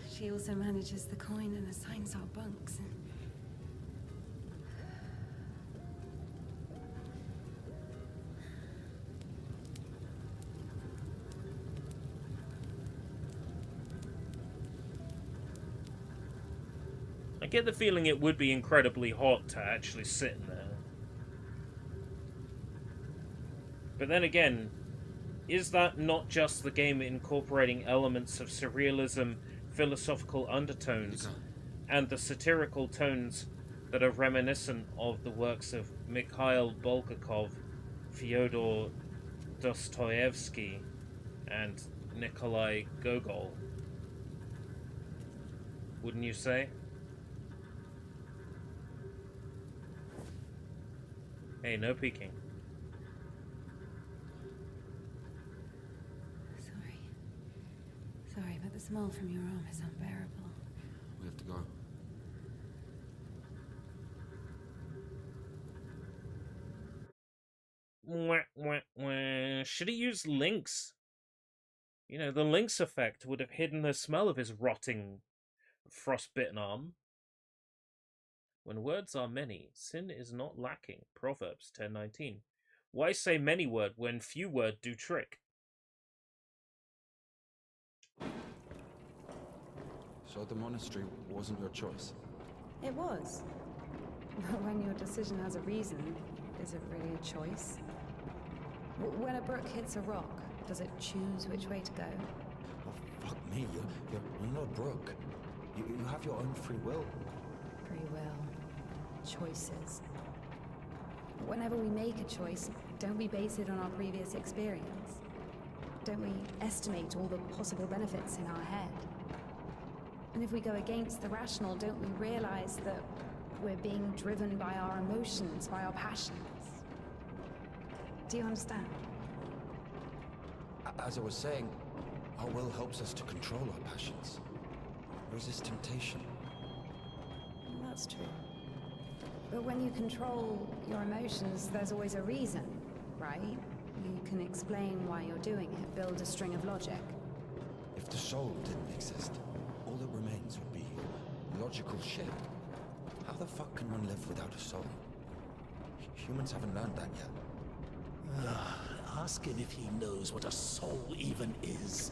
C: She also manages the coin and assigns our bunks.
A: I get the feeling it would be incredibly hot to actually sit in there. But then again, is that not just the game incorporating elements of surrealism, philosophical undertones,
L: Indika.
A: and the satirical tones that are reminiscent of the works of Mikhail Bulgakov, Fyodor Dostoevsky, and Nikolai Gogol? Wouldn't you say? Hey, no peeking.
C: Sorry, but the smell from your arm is unbearable.
L: We have to go.
A: Wah, wah, wah. Should he use Lynx? You know, the Lynx effect would have hidden the smell of his rotting, frostbitten arm. When words are many, sin is not lacking. Proverbs 10:19. Why say many word when few word do trick?
L: So the monastery wasn't your choice?
C: It was. But when your decision has a reason, is it really a choice? When a brook hits a rock, does it choose which way to go?
L: Oh, fuck me, you're not a brook. You have your own free will.
C: Free will. Choices. Whenever we make a choice, don't we base it on our previous experience? Don't we estimate all the possible benefits in our head? And if we go against the rational, don't we realize that we're being driven by our emotions, by our passions? Do you understand?
L: As I was saying, our will helps us to control our passions. resist temptation.
C: That's true. But when you control your emotions, there's always a reason, right? You can explain why you're doing it, build a string of logic.
L: If the soul didn't exist, all that remains would be logical shit. How the fuck can one live without a soul? Humans haven't learned that yet.
D: Ask him if he knows what a soul even is.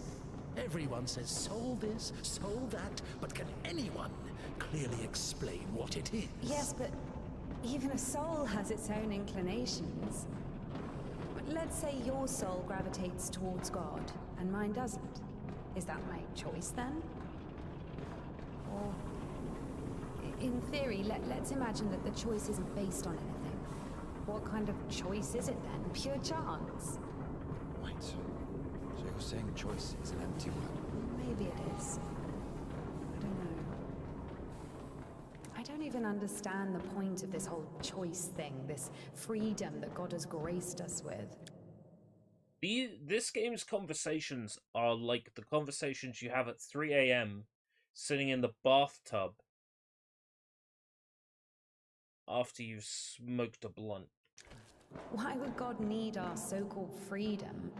D: Everyone says soul this, soul that, but can anyone clearly explain what it is?
C: Yes, but even a soul has its own inclinations. Let's say your soul gravitates towards God, and mine doesn't. Is that my choice, then? Or, in theory, let's imagine that the choice isn't based on anything. What kind of choice is it, then? Pure chance?
L: Wait, so you're saying choice is an empty word?
C: Maybe it is. I don't know. I don't even understand the point of this whole choice thing, this freedom that God has graced us with.
A: This game's conversations are like the conversations you have at 3 a.m. sitting in the bathtub after you've smoked a blunt.
C: Why would God need our so-called freedom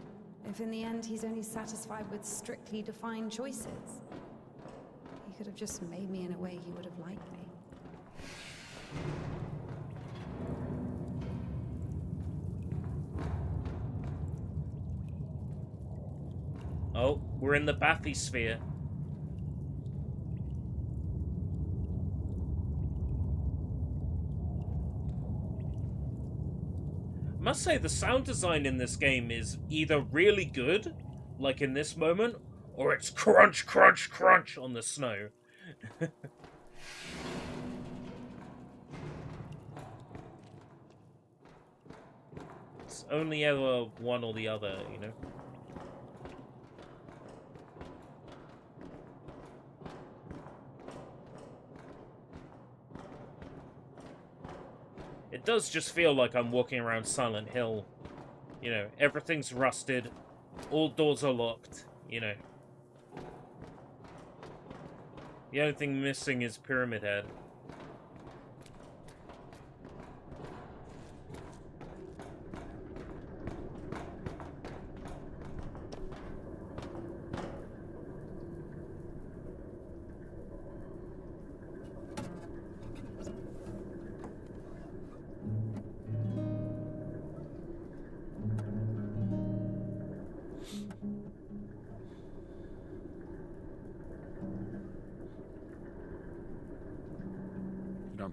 C: if in the end he's only satisfied with strictly defined choices? He could have just made me in a way he would have liked me.
A: Oh, we're in the bathysphere. I must say, the sound design in this game is either really good, like in this moment, or it's crunch, crunch, crunch on the snow. It's only ever one or the other, you know? It does just feel like I'm walking around Silent Hill. You know, everything's rusted, all doors are locked, you know. The only thing missing is Pyramid Head.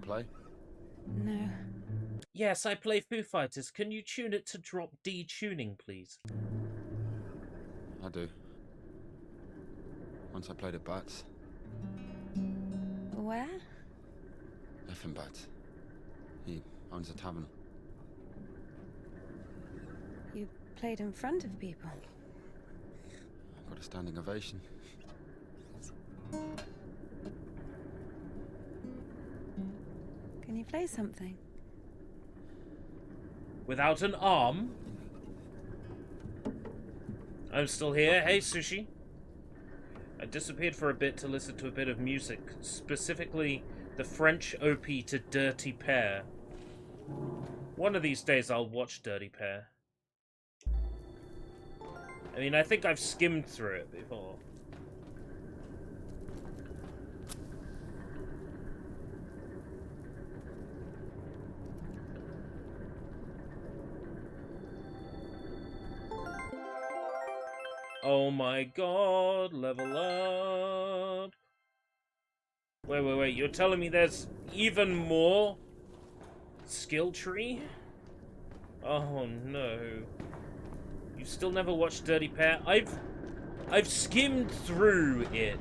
L: Play?
C: No.
A: Yes, I play Foo Fighters. Can you tune it to drop D tuning, please?
L: I do. Once I played at Bats.
C: Where?
L: Effin' Bats. He owns a tavern.
C: You played in front of people.
L: Got a standing ovation.
C: Can you play something?
A: Without an arm? I'm still here. Hey, Sushi. I disappeared for a bit to listen to a bit of music, specifically the French OP to Dirty Pair. One of these days I'll watch Dirty Pair. I mean, I think I've skimmed through it before. Oh my god, level up. Wait, you're telling me there's even more skill tree? Oh no. You still never watched Dirty Pair? I've skimmed through it.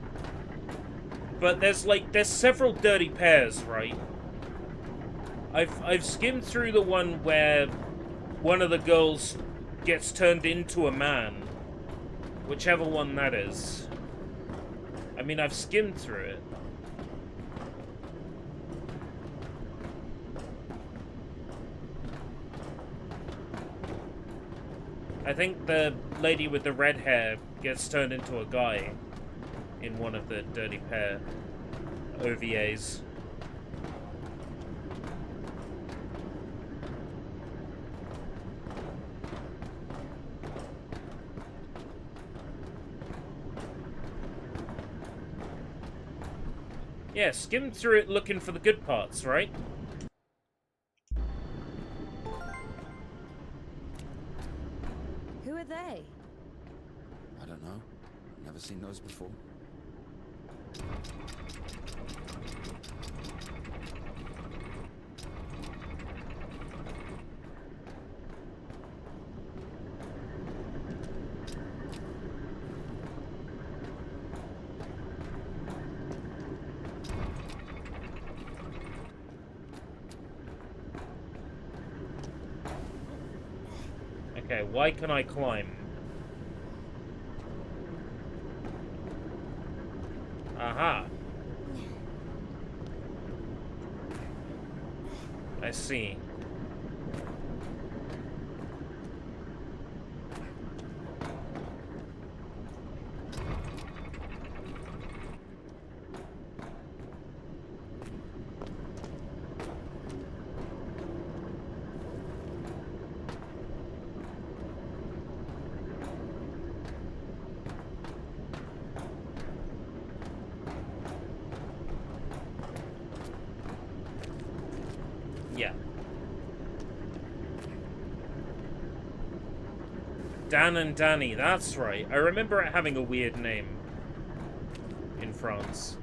A: But there's several Dirty Pairs, right? I've skimmed through the one where one of the girls gets turned into a man. Whichever one that is. I mean, I've skimmed through it. I think the lady with the red hair gets turned into a guy in one of the Dirty Pair. OVAs. Yeah, skim through it looking for the good parts, right?
C: Who are they?
L: I don't know. Never seen those before.
A: Okay, why can I climb? Aha. I see. Yeah. Dan and Danny, that's right. I remember it having a weird name in France.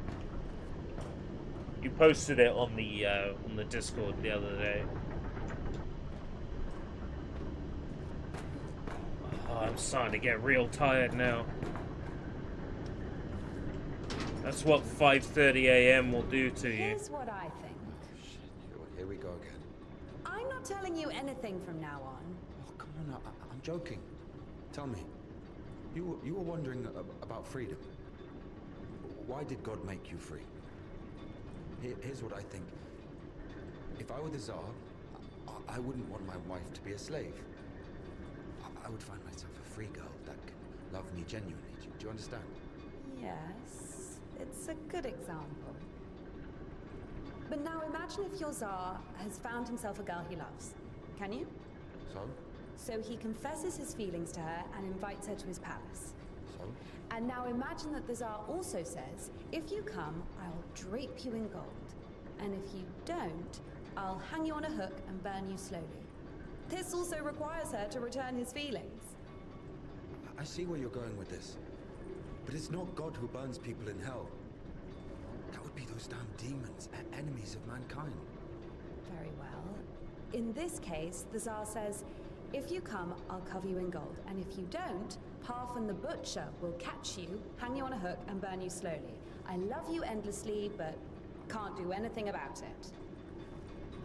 A: You posted it on the Discord the other day. Oh, I'm starting to get real tired now. That's what 5:30 a.m. will do to you.
C: Here's what I think.
L: Here we go again.
C: I'm not telling you anything from now on.
L: Oh, come on, I'm joking. Tell me, you were wondering about freedom. Why did God make you free? Here's what I think. If I were the Tsar, I wouldn't want my wife to be a slave. I would find myself a free girl that can love me genuinely. Do you understand?
C: Yes, it's a good example. But now imagine if your Tsar has found himself a girl he loves. Can you?
L: So?
C: So he confesses his feelings to her and invites her to his palace.
L: So?
C: And now imagine that the Tsar also says, if you come, I'll drape you in gold. And if you don't, I'll hang you on a hook and burn you slowly. This also requires her to return his feelings.
L: I see where you're going with this. But it's not God who burns people in hell. That would be those damn demons, enemies of mankind.
C: Very well. In this case, the Tsar says, if you come, I'll cover you in gold. And if you don't, Parfin the Butcher will catch you, hang you on a hook, and burn you slowly. I love you endlessly, but can't do anything about it.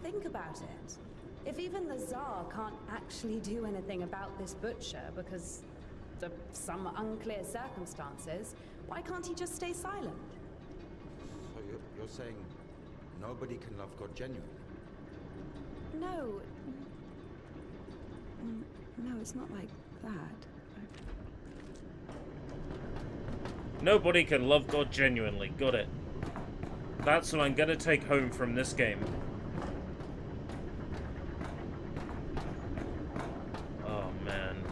C: Think about it. If even the Tsar can't actually do anything about this butcher because of some unclear circumstances, why can't he just stay silent?
L: So you're saying nobody can love God genuinely?
B: No. No, it's not like that.
A: Nobody can love God genuinely. Got it. That's what I'm gonna take home from this game. Oh, man.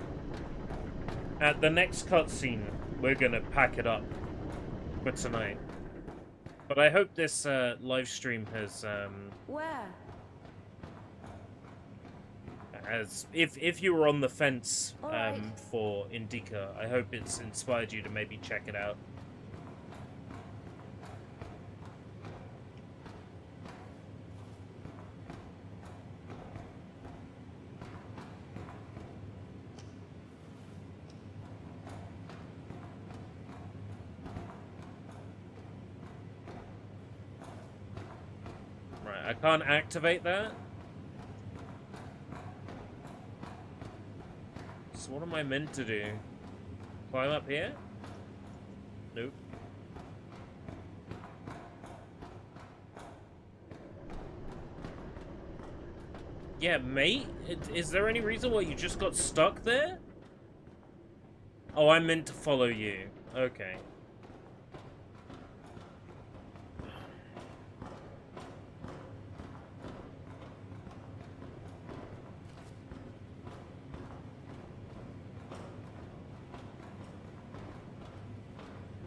A: At the next cutscene, we're gonna pack it up for tonight. But I hope this live stream has
C: Where?
A: if you were on the fence
C: Alright.
A: for Indika, I hope it's inspired you to maybe check it out. Right, I can't activate that. So what am I meant to do? Climb up here? Nope. Yeah, mate? Is there any reason why you just got stuck there? Oh, I meant to follow you. Okay.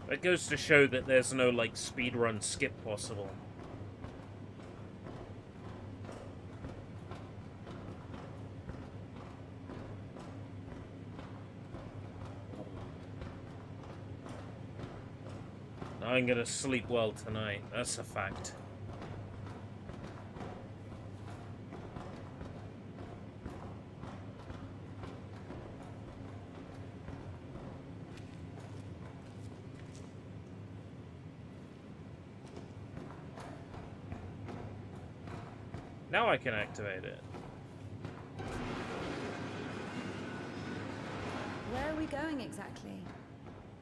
A: That goes to show that there's no, like, speedrun skip possible. I'm gonna sleep well tonight, that's a fact. Now I can activate it.
C: Where are we going exactly?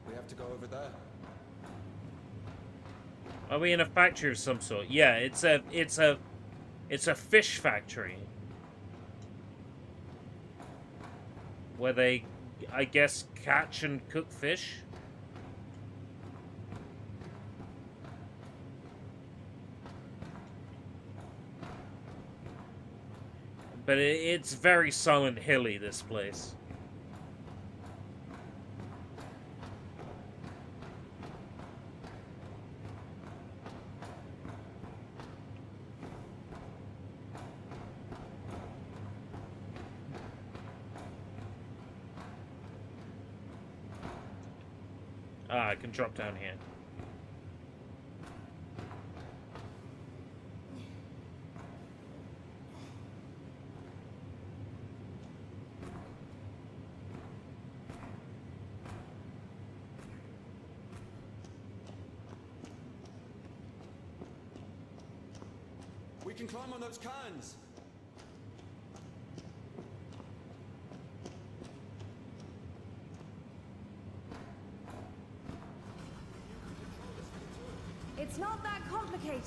L: We have to go over there.
A: Are we in a factory of some sort? Yeah, it's a fish factory. Where they, I guess, catch and cook fish? But it's very Silent Hilly, this place. Ah, I can drop down here.
L: We can climb on those cans.
C: It's not that complicated.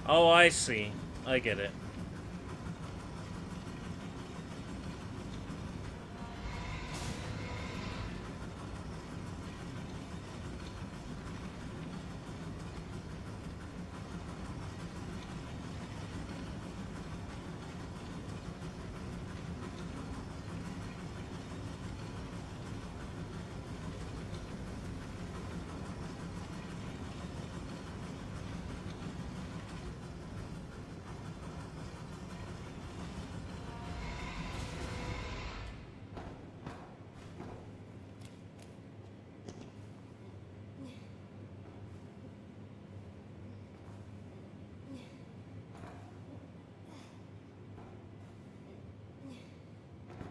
A: Oh, I see. I get it.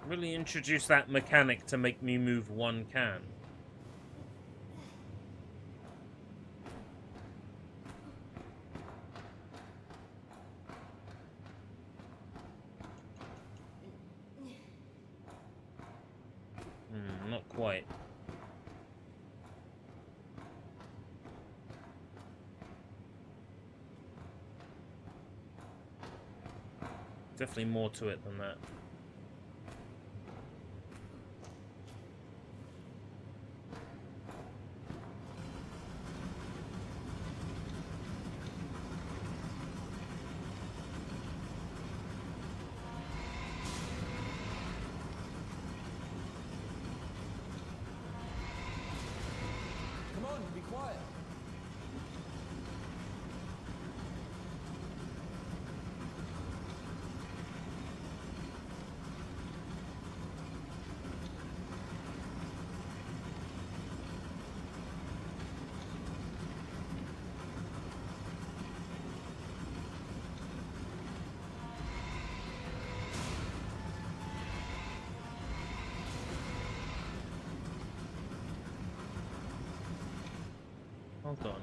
A: Really introduce that mechanic to make me move one can. Not quite. Definitely more to it than that.
L: Come on, be quiet.
A: Hold on.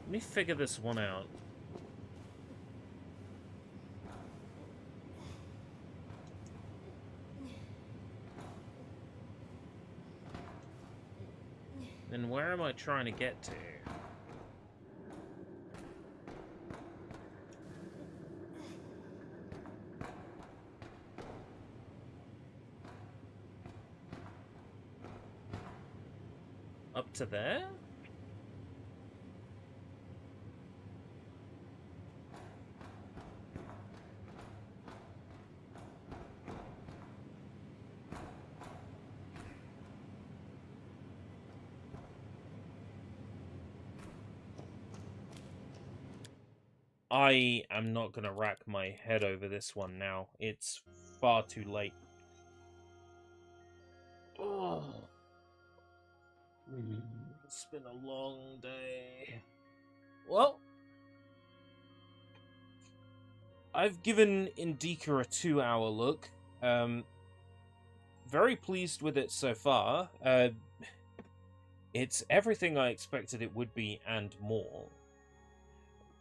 A: Let me figure this one out. Then where am I trying to get to? Up to there? I am not going to rack my head over this one now. It's far too late. Oh. It's been a long day. Well, I've given Indika a 2-hour look. Very pleased with it so far. It's everything I expected it would be and more.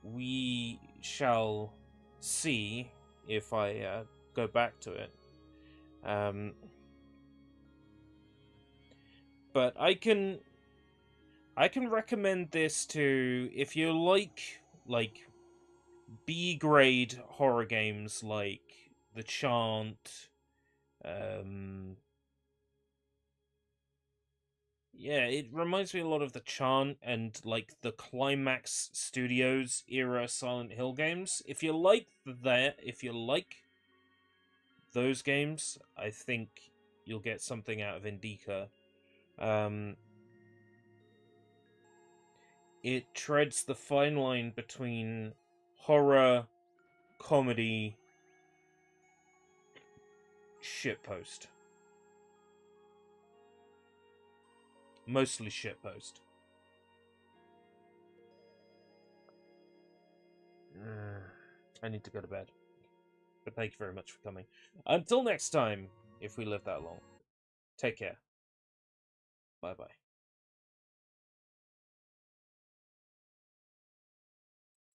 A: We shall see if I go back to it. But I can recommend this to, if you like B-grade horror games like The Chant, yeah, it reminds me a lot of The Chant and like the Climax Studios era Silent Hill games. If you like those games, I think you'll get something out of Indika. It treads the fine line between horror, comedy, shitpost. Mostly shitpost. I need to go to bed. But thank you very much for coming. Until next time, if we live that long. Take care. Bye-bye.